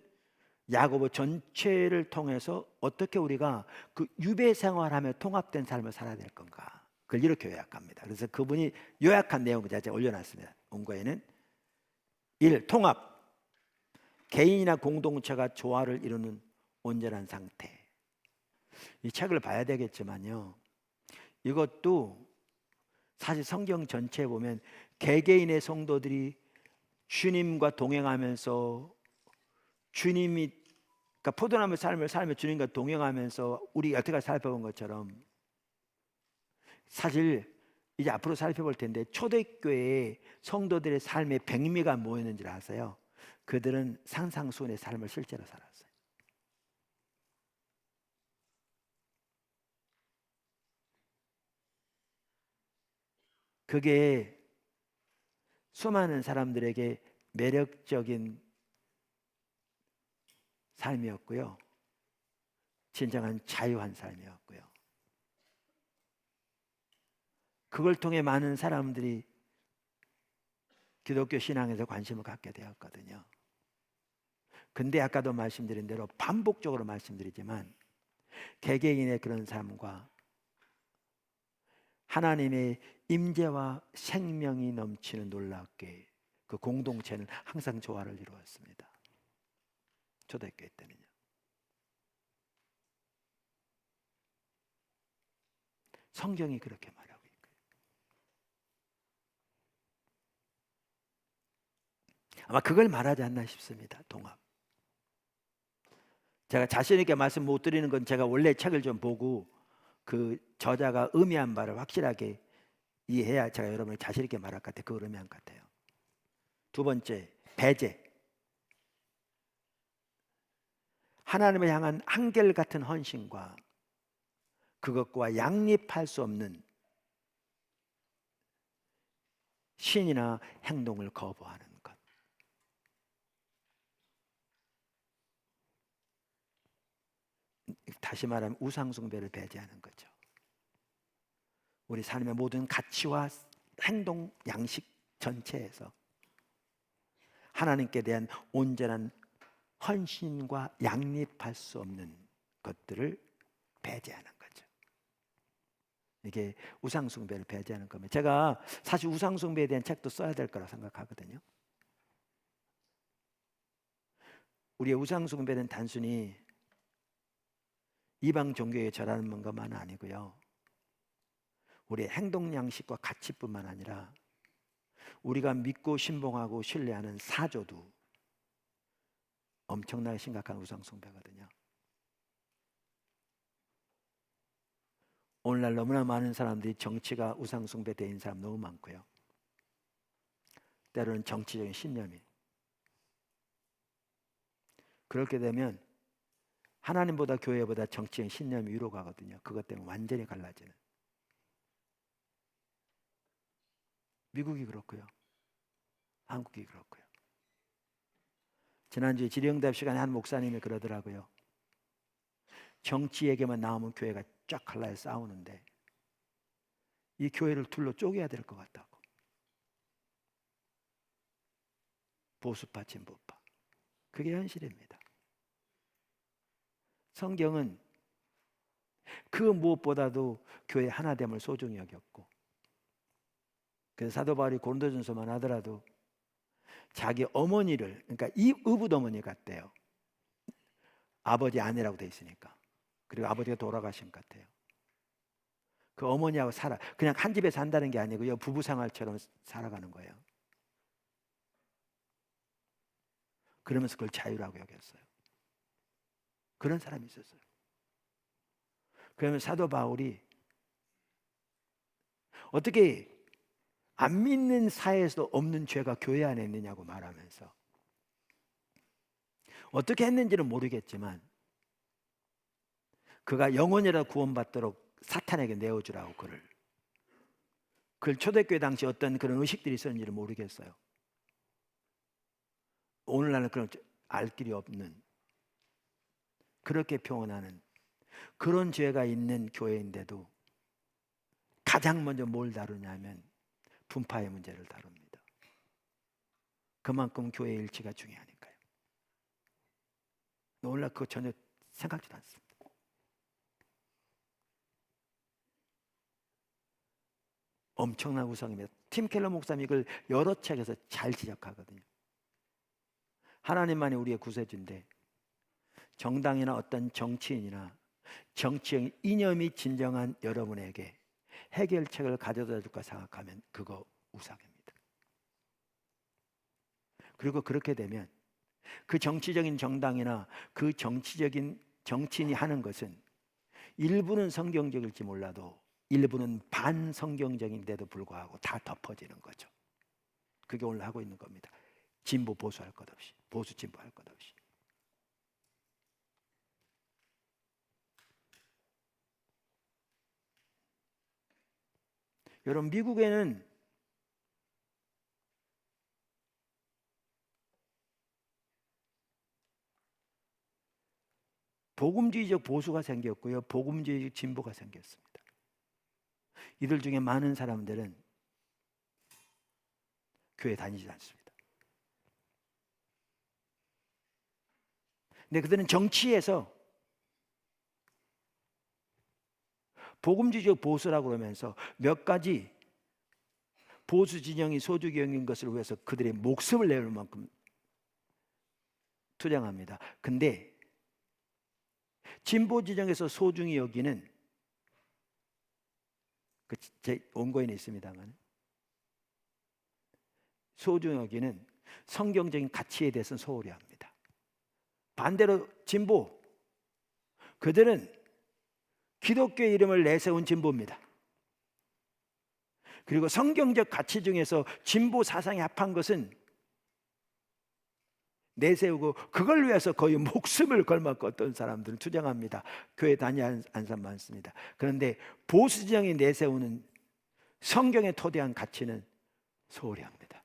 Speaker 1: 야고보 전체를 통해서 어떻게 우리가 그 유배 생활하며 통합된 삶을 살아야 될 건가, 그걸 이렇게 요약합니다. 그래서 그분이 요약한 내용을 제가 올려놨습니다. 원고에는 1. 통합, 개인이나 공동체가 조화를 이루는 온전한 상태. 이 책을 봐야 되겠지만요, 이것도 사실 성경 전체에 보면 개개인의 성도들이 주님과 동행하면서 주님이, 그러니까 포도나무 삶을 살며 주님과 동행하면서 우리 여태까지 살펴본 것처럼, 사실 이제 앞으로 살펴볼 텐데 초대교회의 성도들의 삶의 백미가 뭐였는지 아세요? 그들은 상상순의 삶을 실제로 살았어요. 그게 수많은 사람들에게 매력적인 삶이었고요, 진정한 자유한 삶이었고요. 그걸 통해 많은 사람들이 기독교 신앙에서 관심을 갖게 되었거든요. 근데 아까도 말씀드린 대로 반복적으로 말씀드리지만 개개인의 그런 삶과 하나님의 임재와 생명이 넘치는 놀랍게 그 공동체는 항상 조화를 이루었습니다. 초대교회 때는요. 성경이 그렇게 말하고 있고요. 아마 그걸 말하지 않나 싶습니다. 통합. 제가 자신 있게 말씀 못 드리는 건 제가 원래 책을 좀 보고 그 저자가 의미한 바를 확실하게 이해해야 제가 여러분이 자신 있게 말할 것 같아요. 그 의미한 것 같아요. 2번째, 배제. 하나님을 향한 한결같은 헌신과 그것과 양립할 수 없는 신이나 행동을 거부하는 것. 다시 말하면 우상 숭배를 배제하는 거죠. 우리 삶의 모든 가치와 행동, 양식 전체에서 하나님께 대한 온전한 헌신과 양립할 수 없는 것들을 배제하는 거죠. 이게 우상 숭배를 배제하는 겁니다. 제가 사실 우상 숭배에 대한 책도 써야 될 거라 생각하거든요. 우리의 우상 숭배는 단순히 이방 종교에 절하는 것만 아니고요, 우리의 행동 양식과 가치뿐만 아니라 우리가 믿고 신봉하고 신뢰하는 사조도 엄청나게 심각한 우상 숭배거든요. 오늘날 너무나 많은 사람들이 정치가 우상 숭배되는 사람 너무 많고요, 때로는 정치적인 신념이, 그렇게 되면 하나님보다 교회보다 정치적인 신념이 위로 가거든요. 그것 때문에 완전히 갈라지는. 미국이 그렇고요, 한국이 그렇고요. 지난주에 질의응답 시간에 한 목사님이 그러더라고요. 정치 얘기만 나오면 교회가 쫙 갈라져 싸우는데 이 교회를 둘로 쪼개야 될 것 같다고. 보수파, 진보파. 그게 현실입니다. 성경은 그 무엇보다도 교회 하나됨을 소중히 여겼고, 그래서 사도 바울이 고린도전서만 하더라도 자기 어머니를, 그러니까 이 의붓 어머니 같대요. 아버지 아내라고 돼 있으니까. 그리고 아버지가 돌아가신 것 같아요. 그 어머니하고 그냥 한 집에 산다는 게 아니고요, 부부 생활처럼 살아가는 거예요. 그러면서 그걸 자유라고 여겼어요. 그런 사람이 있었어요. 그러면 사도 바울이 어떻게 안 믿는 사회에서도 없는 죄가 교회 안에 있느냐고 말하면서, 어떻게 했는지는 모르겠지만 그가 영원이라도 구원받도록 사탄에게 내어주라고 그걸 초대교회 당시 어떤 그런 의식들이 있었는지를 모르겠어요. 오늘날은 그런 알 길이 없는, 그렇게 표현하는 그런 죄가 있는 교회인데도 가장 먼저 뭘 다루냐면 분파의 문제를 다룹니다. 그만큼 교회의 일치가 중요하니까요. 오늘날 그거 전혀 생각지도 않습니다. 엄청난 우상입니다. 팀 켈러 목사님 이걸 여러 책에서 잘 지적하거든요. 하나님만이 우리의 구세주인데 정당이나 어떤 정치인이나 정치적 이념이 진정한 여러분에게 해결책을 가져다 줄까 생각하면 그거 우상입니다. 그리고 그렇게 되면 그 정치적인 정당이나 그 정치적인 정치인이 하는 것은 일부는 성경적일지 몰라도 일부는 반성경적인데도 불구하고 다 덮어지는 거죠. 그게 오늘 하고 있는 겁니다. 진보 보수 할 것 없이, 보수 진보 할 것 없이. 여러분, 미국에는 복음주의적 보수가 생겼고요, 복음주의적 진보가 생겼습니다. 이들 중에 많은 사람들은 교회 다니지 않습니다. 근데 그들은 정치에서 복음주의적 보수라고 그러면서 몇 가지 보수 진영이 소주경인 것을 위해서 그들의 목숨을 내놓을 만큼 투쟁합니다. 근데 진보 진영에서 소중히 여기는 제 원고인에 있습니다만 소중히 여기는 성경적인 가치에 대해서는 소홀히 합니다. 반대로 진보, 그들은 기독교의 이름을 내세운 진보입니다. 그리고 성경적 가치 중에서 진보 사상에 합한 것은 내세우고 그걸 위해서 거의 목숨을 걸맞고 어떤 사람들은 투쟁합니다. 교회 다니는 사람 많습니다. 그런데 보수 진영이 내세우는 성경에 토대한 가치는 소홀히 합니다.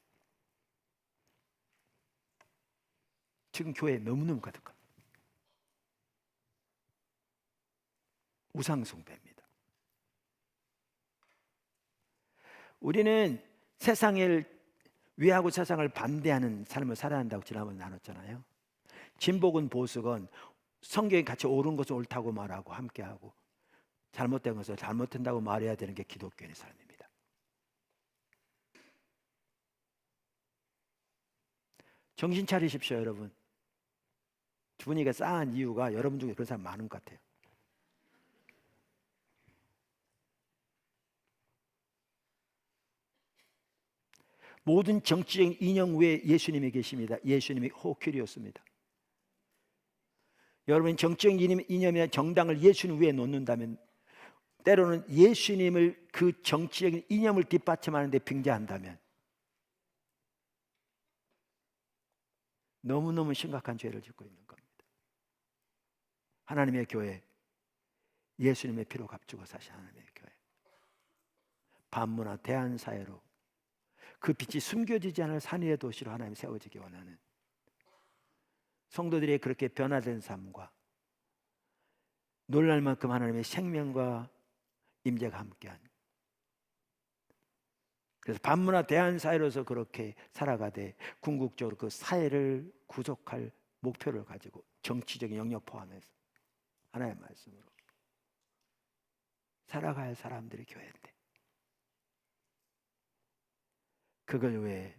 Speaker 1: 지금 교회에 너무너무 가득합니다. 우상숭배입니다. 우리는 세상을 위하고 세상을 반대하는 삶을 살아야 한다고 지난번에 나눴잖아요. 진보건 보수건 성경에 같이 옳은 것은 옳다고 말하고 함께하고 잘못된 것을 잘못된다고 말해야 되는 게 기독교인의 삶입니다. 정신 차리십시오, 여러분. 분위기가 싸한 이유가 여러분 중에 그런 사람 많은 것 같아요. 모든 정치적인 이념 위에 예수님이 계십니다. 예수님이 호큐리오스입니다. 여러분 정치적인 이념이나 정당을 예수님 위에 놓는다면 때로는 예수님을 그 정치적인 이념을 뒷받침하는 데 빙자한다면 너무너무 심각한 죄를 짓고 있는 겁니다. 하나님의 교회, 예수님의 피로 값주고 사신 하나님의 교회, 반문화 대한사회로 그 빛이 숨겨지지 않을 산위의 도시로 하나님 세워지기 원하는 성도들의 그렇게 변화된 삶과 놀랄 만큼 하나님의 생명과 임재가 함께한, 그래서 반문화 대한사회로서 그렇게 살아가되 궁극적으로 그 사회를 구속할 목표를 가지고 정치적인 영역 포함해서 하나님의 말씀으로 살아갈 사람들이 교회인데, 그걸 위해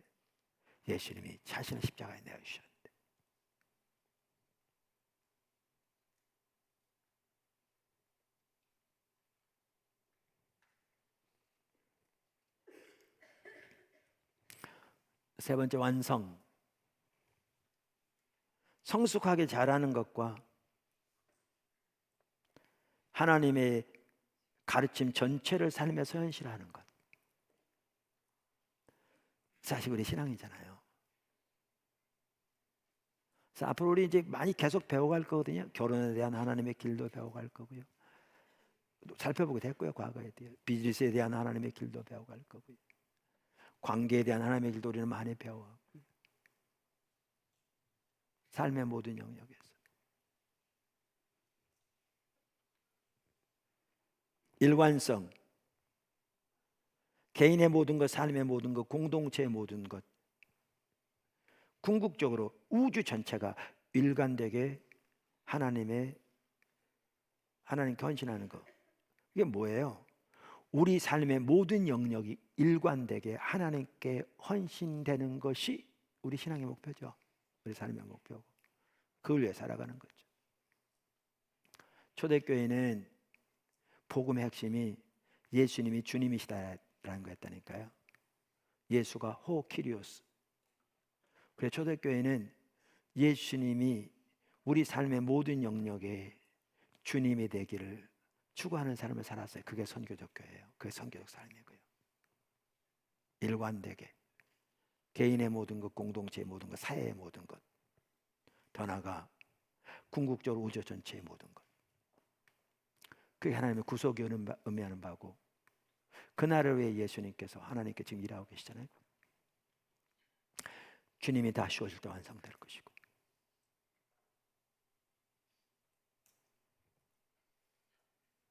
Speaker 1: 예수님이 자신의 십자가에 내어주셨는데, 세 번째, 완성. 성숙하게 자라는 것과 하나님의 가르침 전체를 삶에서 현실하는 것, 사실 우리 신앙이잖아요. 그래서 앞으로 우리 이제 많이 계속 배워갈 거거든요. 결혼에 대한 하나님의 길도 배워갈 거고요. 살펴보게 됐고요. 과거에 대해 비즈니스에 대한 하나님의 길도 배워갈 거고요. 관계에 대한 하나님의 길도 우리는 많이 배워왔고요. 삶의 모든 영역에서 일관성, 개인의 모든 것, 삶의 모든 것, 공동체의 모든 것, 궁극적으로 우주 전체가 일관되게 하나님께 헌신하는 것. 이게 뭐예요? 우리 삶의 모든 영역이 일관되게 하나님께 헌신되는 것이 우리 신앙의 목표죠. 우리 삶의 목표고 그걸 위해 살아가는 거죠. 초대교회는 복음의 핵심이 예수님이 주님이시다라는 거였다니까요. 예수가 호키리오스. 그래서 초대교회는 예수님이 우리 삶의 모든 영역에 주님이 되기를 추구하는 삶을 살았어요. 그게 선교적 교회예요. 그게 선교적 삶이고요. 일관되게 개인의 모든 것, 공동체의 모든 것, 사회의 모든 것, 더 나아가 궁극적으로 우주 전체의 모든 것, 그게 하나님의 구속이 의미하는 바고, 그날을 위해 예수님께서 하나님께 지금 일하고 계시잖아요. 주님이 다시 오실 때 완성될 것이고,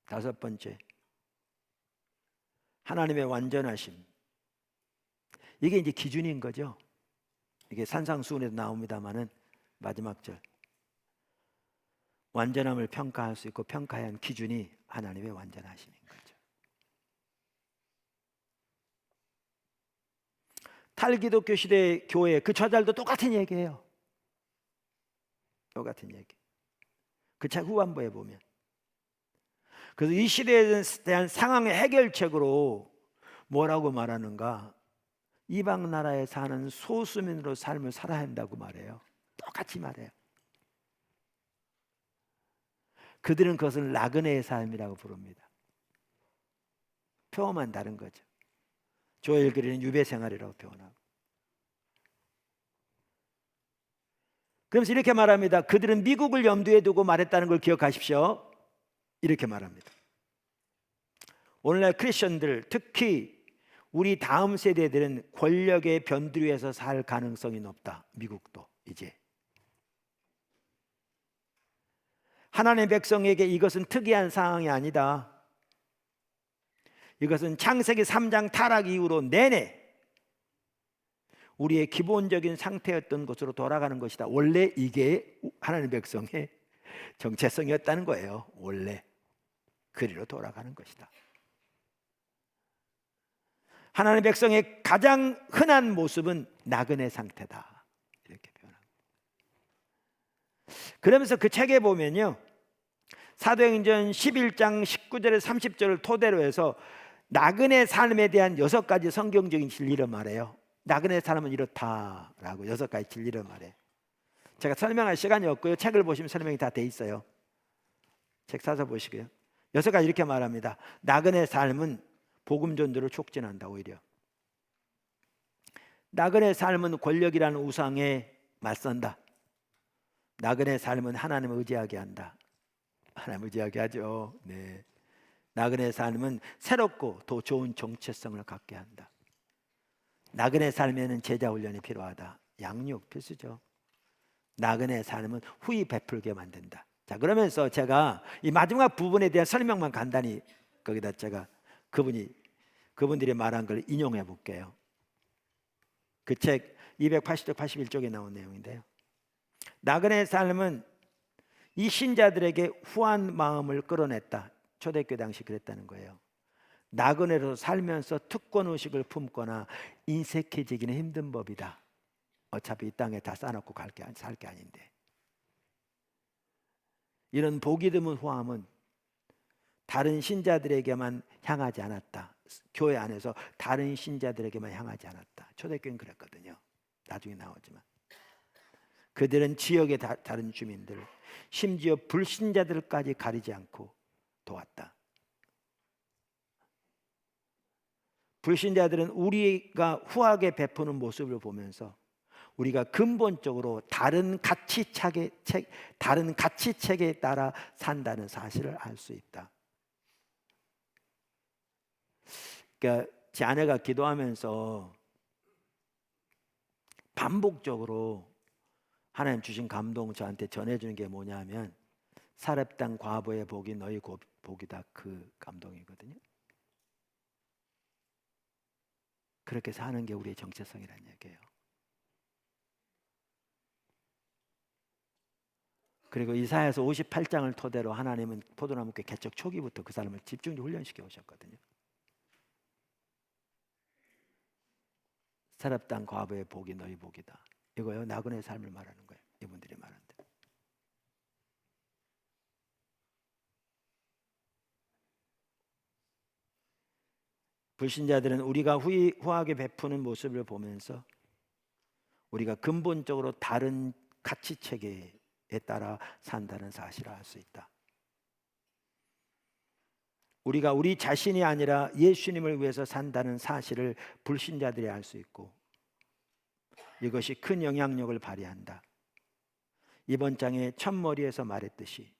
Speaker 1: 다섯 번째, 하나님의 완전하심. 이게 이제 기준인 거죠. 이게 산상수훈에도 나옵니다마는 마지막 절, 완전함을 평가할 수 있고 평가해야 하는 기준이 하나님의 완전하심인 거죠. 탈기독교 시대 교회 그 저자들도 똑같은 얘기예요. 똑같은 얘기. 그 책 후반부에 보면, 그래서 이 시대에 대한 상황의 해결책으로 뭐라고 말하는가? 이방 나라에 사는 소수민으로 삶을 살아야 한다고 말해요. 똑같이 말해요. 그들은 그것을 나그네의 삶이라고 부릅니다. 표현만 다른 거죠. 조엘 그리는 유배 생활이라고 표현하고. 그러면서 이렇게 말합니다. 그들은 미국을 염두에 두고 말했다는 걸 기억하십시오. 이렇게 말합니다. 오늘날 크리스천들, 특히 우리 다음 세대들은 권력의 변두리에서 살 가능성이 높다. 미국도 이제. 하나님의 백성에게 이것은 특이한 상황이 아니다. 이것은 창세기 3장 타락 이후로 내내 우리의 기본적인 상태였던 것으로 돌아가는 것이다. 원래 이게 하나님의 백성의 정체성이었다는 거예요. 원래 그리로 돌아가는 것이다. 하나님의 백성의 가장 흔한 모습은 나그네 상태다. 이렇게 표현합니다. 그러면서 그 책에 보면요, 사도행전 11장 19절에서 30절을 토대로 해서 나그네 삶에 대한 6가지 성경적인 진리를 말해요. 나그네 삶은 이렇다라고 6가지 진리를 말해. 제가 설명할 시간이 없고요, 책을 보시면 설명이 다 돼 있어요. 책 사서 보시고요. 6가지 이렇게 말합니다. 나그네 삶은 복음 전도를 촉진한다. 오히려 나그네 삶은 권력이라는 우상에 맞선다. 나그네 삶은 하나님을 의지하게 한다. 하나님 의지하게 하죠. 네. 나그네 삶은 새롭고 더 좋은 정체성을 갖게 한다. 나그네 삶에는 제자 훈련이 필요하다. 양육 필수죠. 나그네 삶은 후히 베풀게 만든다. 자, 그러면서 제가 이 마지막 부분에 대한 설명만 간단히 거기다 제가 그분들이 말한 걸 인용해 볼게요. 그 책 280쪽 81쪽에 나온 내용인데요. 나그네 삶은 이 신자들에게 후한 마음을 끌어냈다. 초대교회 당시 그랬다는 거예요. 나그네로 살면서 특권의식을 품거나 인색해지기는 힘든 법이다. 어차피 이 땅에 다 쌓아놓고 살 게 아닌데. 이런 보기 드문 후함은 다른 신자들에게만 향하지 않았다. 교회 안에서 다른 신자들에게만 향하지 않았다. 초대교회는 그랬거든요. 나중에 나오지만 그들은 지역의 다른 주민들, 심지어 불신자들까지 가리지 않고 도왔다. 불신자들은 우리가 후하게 베푸는 모습을 보면서 우리가 근본적으로 다른 가치체계에 따라 산다는 사실을 알 수 있다. 그러니까 제 아내가 기도하면서 반복적으로 하나님 주신 감동 저한테 전해주는 게 뭐냐면 사렙당 과부의 복이 너희 복이다. 그 감동이거든요. 그렇게 사는 게 우리의 정체성이라는 얘기예요. 그리고 이사야서 58장을 토대로 하나님은 포도나무교회 개척 초기부터 그 사람을 집중적으로 훈련시켜 오셨거든요. 사렙당 과부의 복이 너희 복이다. 이거요, 나그네 삶을 말하는 거예요. 이분들이 말하는 대로. 불신자들은 우리가 후하게 베푸는 모습을 보면서 우리가 근본적으로 다른 가치체계에 따라 산다는 사실을 알 수 있다. 우리가 우리 자신이 아니라 예수님을 위해서 산다는 사실을 불신자들이 알 수 있고 이것이 큰 영향력을 발휘한다. 이번 장의 첫머리에서 말했듯이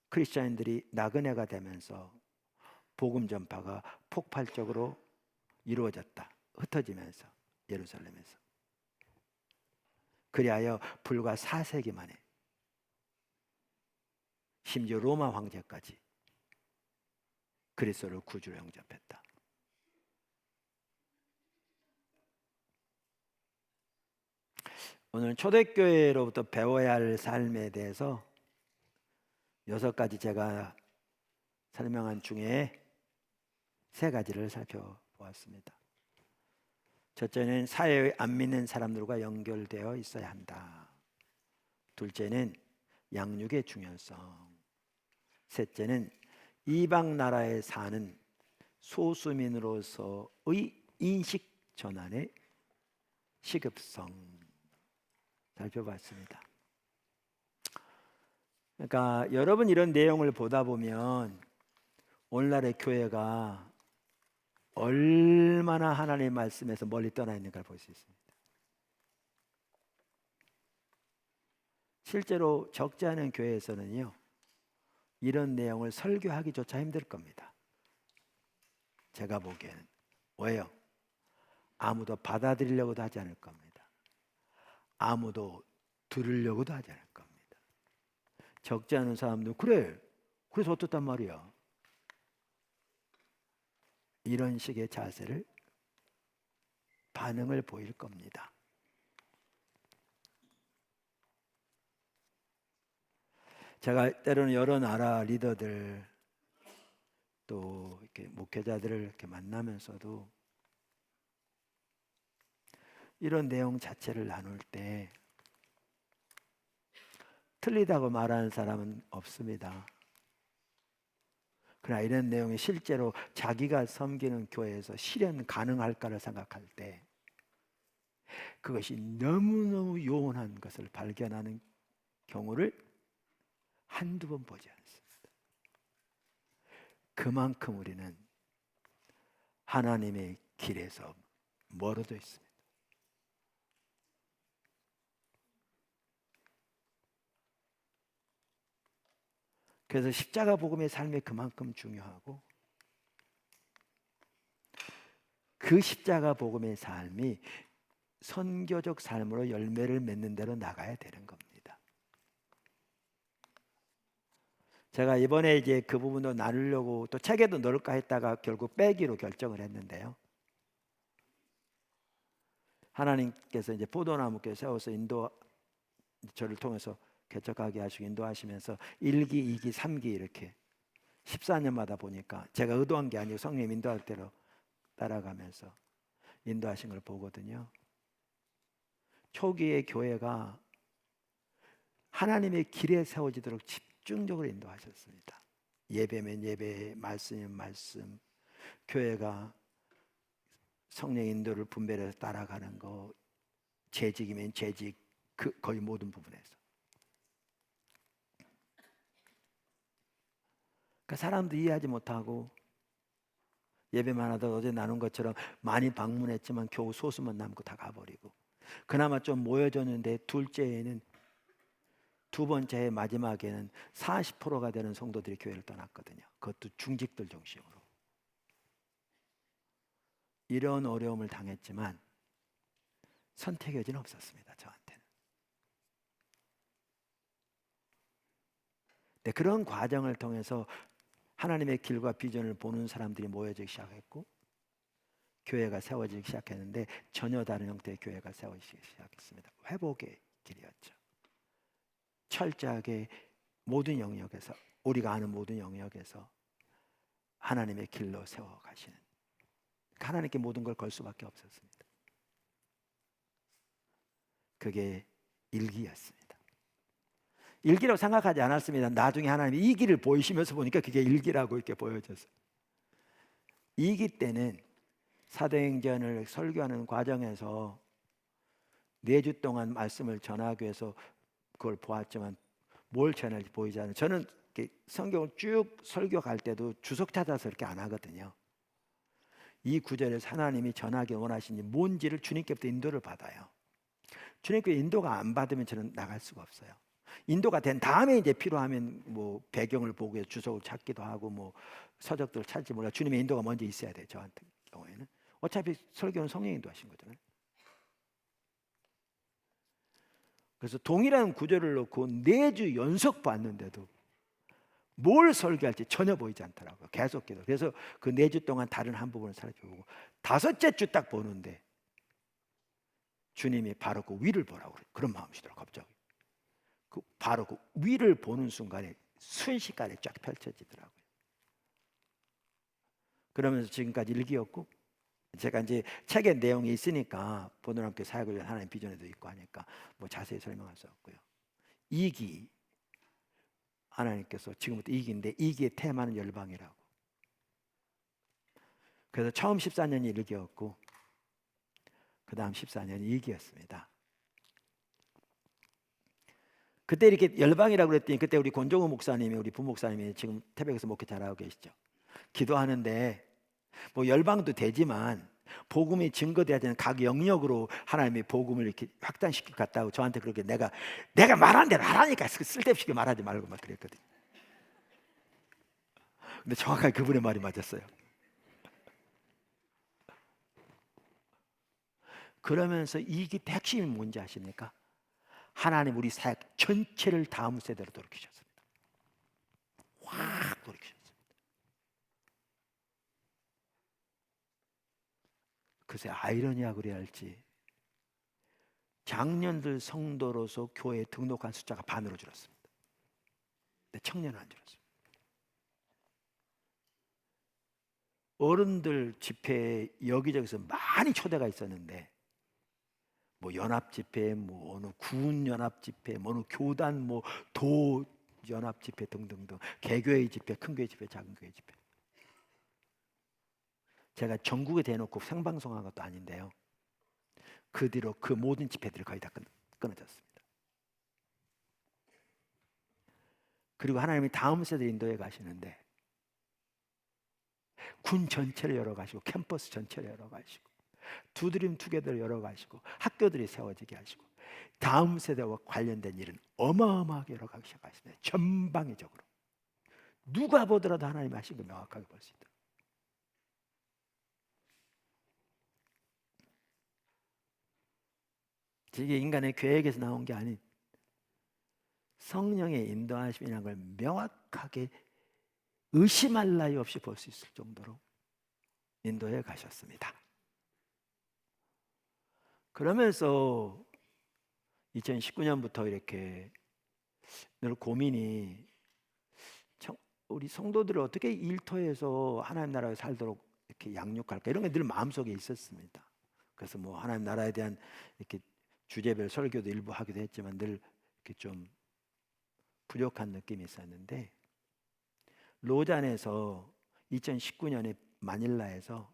Speaker 1: 크리스천들이 나그네가 되면서 복음 전파가 폭발적으로 이루어졌다. 흩어지면서 예루살렘에서. 그리하여 불과 4세기 만에 심지어 로마 황제까지 그리스도를 구주로 영접했다. 오늘 초대교회로부터 배워야 할 삶에 대해서 6가지 제가 설명한 중에 3가지를 살펴보았습니다. 첫째는 사회의 안 믿는 사람들과 연결되어 있어야 한다. 둘째는 양육의 중요성. 셋째는 이방 나라에 사는 소수민으로서의 인식 전환의 시급성 살펴봤습니다. 그러니까 여러분 이런 내용을 보다 보면 오늘날의 교회가 얼마나 하나님의 말씀에서 멀리 떠나 있는가를 볼 수 있습니다. 실제로 적지 않은 교회에서는요, 이런 내용을 설교하기조차 힘들 겁니다. 제가 보기에는 왜요? 아무도 받아들이려고도 하지 않을 겁니다. 아무도 들으려고도 하지 않을 겁니다. 적지 않은 사람도 그래, 그래서 어떻단 말이야. 이런 식의 자세를, 반응을 보일 겁니다. 제가 때로는 여러 나라 리더들 또 이렇게 목회자들을 이렇게 만나면서도 이런 내용 자체를 나눌 때 틀리다고 말하는 사람은 없습니다. 그러나 이런 내용이 실제로 자기가 섬기는 교회에서 실현 가능할까를 생각할 때 그것이 너무너무 요원한 것을 발견하는 경우를 한두 번 보지 않습니다. 그만큼 우리는 하나님의 길에서 멀어져 있습니다. 그래서 십자가 복음의 삶이 그만큼 중요하고 그 십자가 복음의 삶이 선교적 삶으로 열매를 맺는 대로 나가야 되는 겁니다. 제가 이번에 이제 그 부분도 나누려고 또 책에도 넣을까 했다가 결국 빼기로 결정을 했는데요. 하나님께서 이제 포도나무께 세워서 저를 통해서 개척하게 하시고 인도하시면서 1기, 2기, 3기 이렇게 14년마다 보니까 제가 의도한 게 아니고 성령 인도할 대로 따라가면서 인도하신 걸 보거든요. 초기의 교회가 하나님의 길에 세워지도록 집중적으로 인도하셨습니다. 예배면 예배, 말씀이면 말씀, 교회가 성령 인도를 분별해서 따라가는 거, 재직이면 재직, 거의 모든 부분에서. 그러니까 사람도 이해하지 못하고 예배만 하다가 어제 나눈 것처럼 많이 방문했지만 겨우 소수만 남고 다 가버리고, 그나마 좀 모여졌는데 둘째에는, 두 번째 마지막에는 40%가 되는 성도들이 교회를 떠났거든요. 그것도 중직들 중심으로. 이런 어려움을 당했지만 선택의 여지는 없었습니다, 저한테는. 네, 그런 과정을 통해서 하나님의 길과 비전을 보는 사람들이 모여지기 시작했고 교회가 세워지기 시작했는데 전혀 다른 형태의 교회가 세워지기 시작했습니다. 회복의 길이었죠. 철저하게 모든 영역에서, 우리가 아는 모든 영역에서 하나님의 길로 세워가시는, 하나님께 모든 걸 걸 수밖에 없었습니다. 그게 일기였습니다. 일기라고 생각하지 않았습니다. 나중에 하나님이 이 길을 보이시면서 보니까 그게 일기라고 이렇게 보여졌어요. 이기 때는 사도행전을 설교하는 과정에서 4주 동안 말씀을 전하기 위해서 그걸 보았지만 뭘 전할지 보이지 않아요. 저는 성경을 쭉 설교 갈 때도 주석 찾아서 이렇게 안 하거든요. 이 구절에서 하나님이 전하기 원하시니 뭔지를 주님께부터 인도를 받아요. 주님께 인도가 안 받으면 저는 나갈 수가 없어요. 인도가 된 다음에 이제 필요하면 뭐 배경을 보고 주석을 찾기도 하고 뭐 서적들을 찾지 몰라. 주님의 인도가 먼저 있어야 돼요. 저한테 경우에는. 어차피 설교는 성령이 인도하신 거잖아요. 그래서 동일한 구절을 놓고 4주 연속 봤는데도 뭘 설교할지 전혀 보이지 않더라고요. 계속 기도. 그래서 그 4주 동안 다른 한 부분을 살펴보고 5째 주 딱 보는데 주님이 바로 그 위를 보라고 그래요. 그런 마음이시더라고요. 갑자기 바로 그 위를 보는 순간에 순식간에 쫙 펼쳐지더라고요. 그러면서 지금까지 일기였고, 제가 이제 책에 내용이 있으니까 보노람교회 사역을 위한 하나님 비전에도 있고 하니까 뭐 자세히 설명할 수 없고요. 2기, 하나님께서 지금부터 2기인데 2기의 테마는 열방이라고. 그래서 처음 14년이 일기였고 그 다음 14년이 2기였습니다. 그때 이렇게 열방이라고 그랬더니 그때 우리 권종우 목사님이, 우리 부목사님이 지금 태백에서 목회 잘하고 계시죠. 기도하는데 뭐 열방도 되지만 복음이 증거돼야 되는 각 영역으로 하나님의 복음을 이렇게 확단시킬 것 같다고 저한테 그렇게 내가 말하는 대로 하라니까 쓸데없이 말하지 말고 막 그랬거든요. 근데 정확하게 그분의 말이 맞았어요. 그러면서 이게 핵심이 뭔지 아십니까? 하나님 우리 사역 전체를 다음 세대로 돌이키셨습니다. 확 돌이키셨습니다. 글쎄 아이러니하고 그래야 할지 장년들 성도로서 교회에 등록한 숫자가 반으로 줄었습니다. 근데 청년은 안 줄었습니다. 어른들 집회에 여기저기서 많이 초대가 있었는데 뭐 연합 집회, 뭐 어느 군 연합 집회, 뭐 어느 교단, 뭐 도 연합 집회 등등등, 개교회 집회, 큰 교회 집회, 작은 교회 집회. 제가 전국에 대놓고 생방송한 것도 아닌데요. 그 뒤로 그 모든 집회들이 거의 다 끊어졌습니다. 그리고 하나님이 다음 세대 인도에 가시는데 군 전체를 열어가시고 캠퍼스 전체를 열어가시고 두드림 투게더를 열어가시고 학교들이 세워지게 하시고 다음 세대와 관련된 일은 어마어마하게 열어가기 시작하십니다. 전방위적으로 누가 보더라도 하나님이 하신 거 명확하게 볼 수 있다. 이게 인간의 계획에서 나온 게 아닌 성령의 인도하심이라는 걸 명확하게 의심할 나위 없이 볼 수 있을 정도로 인도에 가셨습니다. 그러면서 2019년부터 이렇게 늘 고민이 우리 성도들을 어떻게 일터에서 하나님 나라에 살도록 이렇게 양육할까 이런 게 늘 마음속에 있었습니다. 그래서 뭐 하나님 나라에 대한 이렇게 주제별 설교도 일부 하기도 했지만 늘 이렇게 좀 부족한 느낌이 있었는데 로잔에서 2019년에 마닐라에서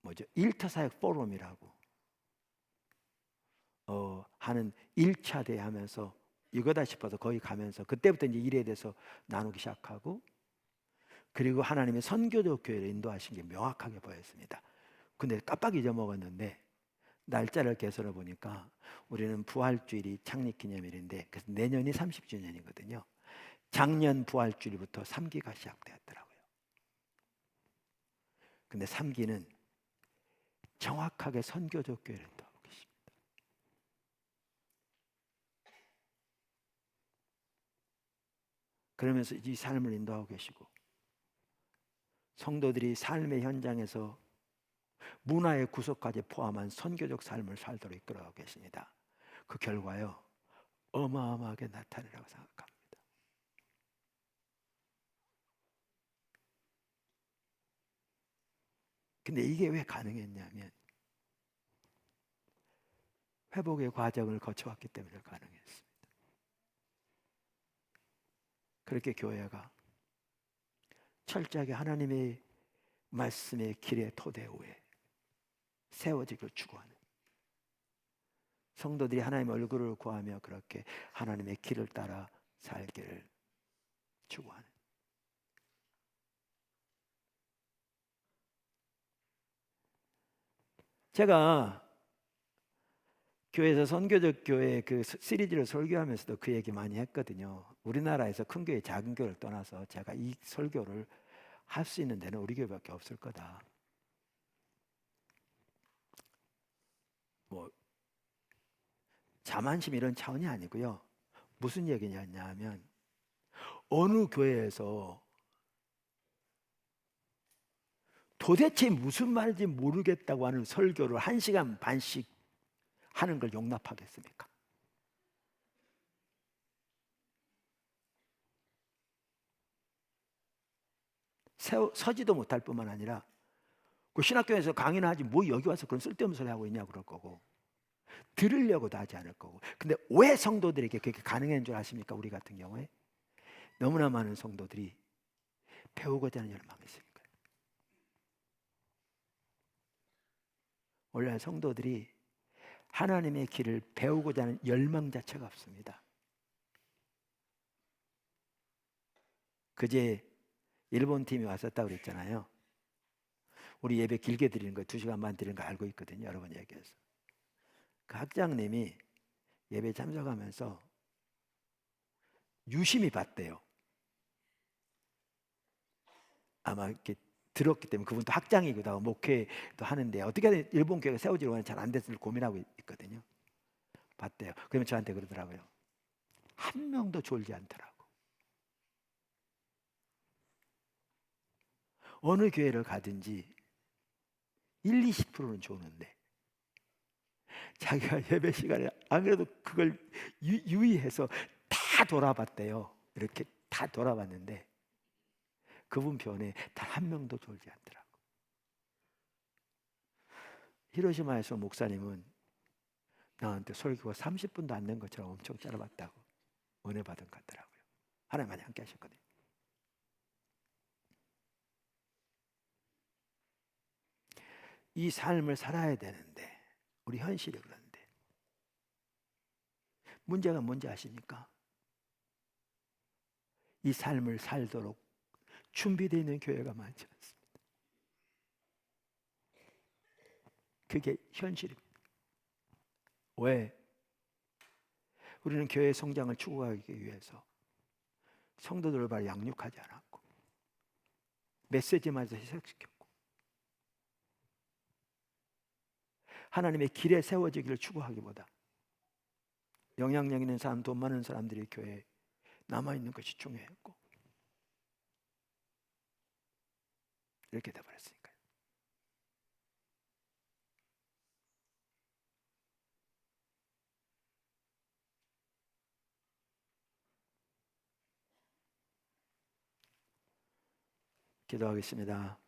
Speaker 1: 뭐죠? 일터 사역 포럼이라고 하는 1차 대회하면서 이거다 싶어서 거기 가면서 그때부터 이제 일에 대해서 나누기 시작하고 그리고 하나님의 선교적 교회를 인도하신 게 명확하게 보였습니다. 근데 깜빡 잊어먹었는데 날짜를 개설해 보니까 우리는 부활주일이 창립기념일인데 그래서 내년이 30주년이거든요. 작년 부활주일부터 3기가 시작되었더라고요. 근데 3기는 정확하게 선교적 교회를 인도하고 계십니다. 그러면서 이 삶을 인도하고 계시고 성도들이 삶의 현장에서 문화의 구석까지 포함한 선교적 삶을 살도록 이끌어가고 계십니다. 그 결과요 어마어마하게 나타내라고 생각합니다. 근데 이게 왜 가능했냐면 회복의 과정을 거쳐왔기 때문에 가능했습니다. 그렇게 교회가 철저하게 하나님의 말씀의 길의 토대 위에 세워지기를 추구하는 성도들이 하나님의 얼굴을 구하며 그렇게 하나님의 길을 따라 살기를 추구하는 제가 교회에서 선교적 교회 그 시리즈를 설교하면서도 그 얘기 많이 했거든요. 우리나라에서 큰 교회 작은 교회를 떠나서 제가 이 설교를 할 수 있는 데는 우리 교회밖에 없을 거다. 뭐 자만심 이런 차원이 아니고요. 무슨 얘기냐 하면 어느 교회에서 도대체 무슨 말인지 모르겠다고 하는 설교를 1시간 반씩 하는 걸 용납하겠습니까? 서지도 못할 뿐만 아니라 그 신학교에서 강의는 하지 뭐 여기 와서 그런 쓸데없는 소리 하고 있냐 그럴 거고 들으려고도 하지 않을 거고. 근데 왜 성도들에게 그렇게 가능한 줄 아십니까? 우리 같은 경우에 너무나 많은 성도들이 배우고자 하는 열망이 있으니까요. 원래 성도들이 하나님의 길을 배우고자 하는 열망 자체가 없습니다. 그제 일본 팀이 왔었다고 그랬잖아요. 우리 예배 길게 드리는 거 2시간 반 드리는 거 알고 있거든요. 여러 번 얘기해서. 그 학장님이 예배 참석하면서 유심히 봤대요. 아마 이렇게 들었기 때문에, 그분도 학장이기도 하고 목회도 하는데 어떻게 일본 교회가 세워지려고 하는지 잘 안 됐을 고민하고 있거든요. 봤대요. 그러면 저한테 그러더라고요. 한 명도 졸지 않더라고. 어느 교회를 가든지 1, 20%는 조는데 자기가 예배 시간에 안 그래도 그걸 유의해서 다 돌아봤대요. 이렇게 다 돌아봤는데 그분 편에 단 한 명도 졸지 않더라고. 히로시마에서 목사님은 나한테 설교가 30분도 안 된 것처럼 엄청 짧았다고 은혜 받은 것 같더라고요. 하나님 많이 함께 하셨거든요. 이 삶을 살아야 되는데 우리 현실이 그런데 문제가 뭔지 아십니까? 이 삶을 살도록 준비되어 있는 교회가 많지 않습니다. 그게 현실입니다. 왜? 우리는 교회 성장을 추구하기 위해서 성도들을 바로 양육하지 않았고 메시지만 해석시켰고 하나님의 길에 세워지기를 추구하기보다 영향력 있는 사람, 돈 많은 사람들이 교회에 남아있는 것이 중요했고 이렇게 돼버렸으니까요. 기도하겠습니다.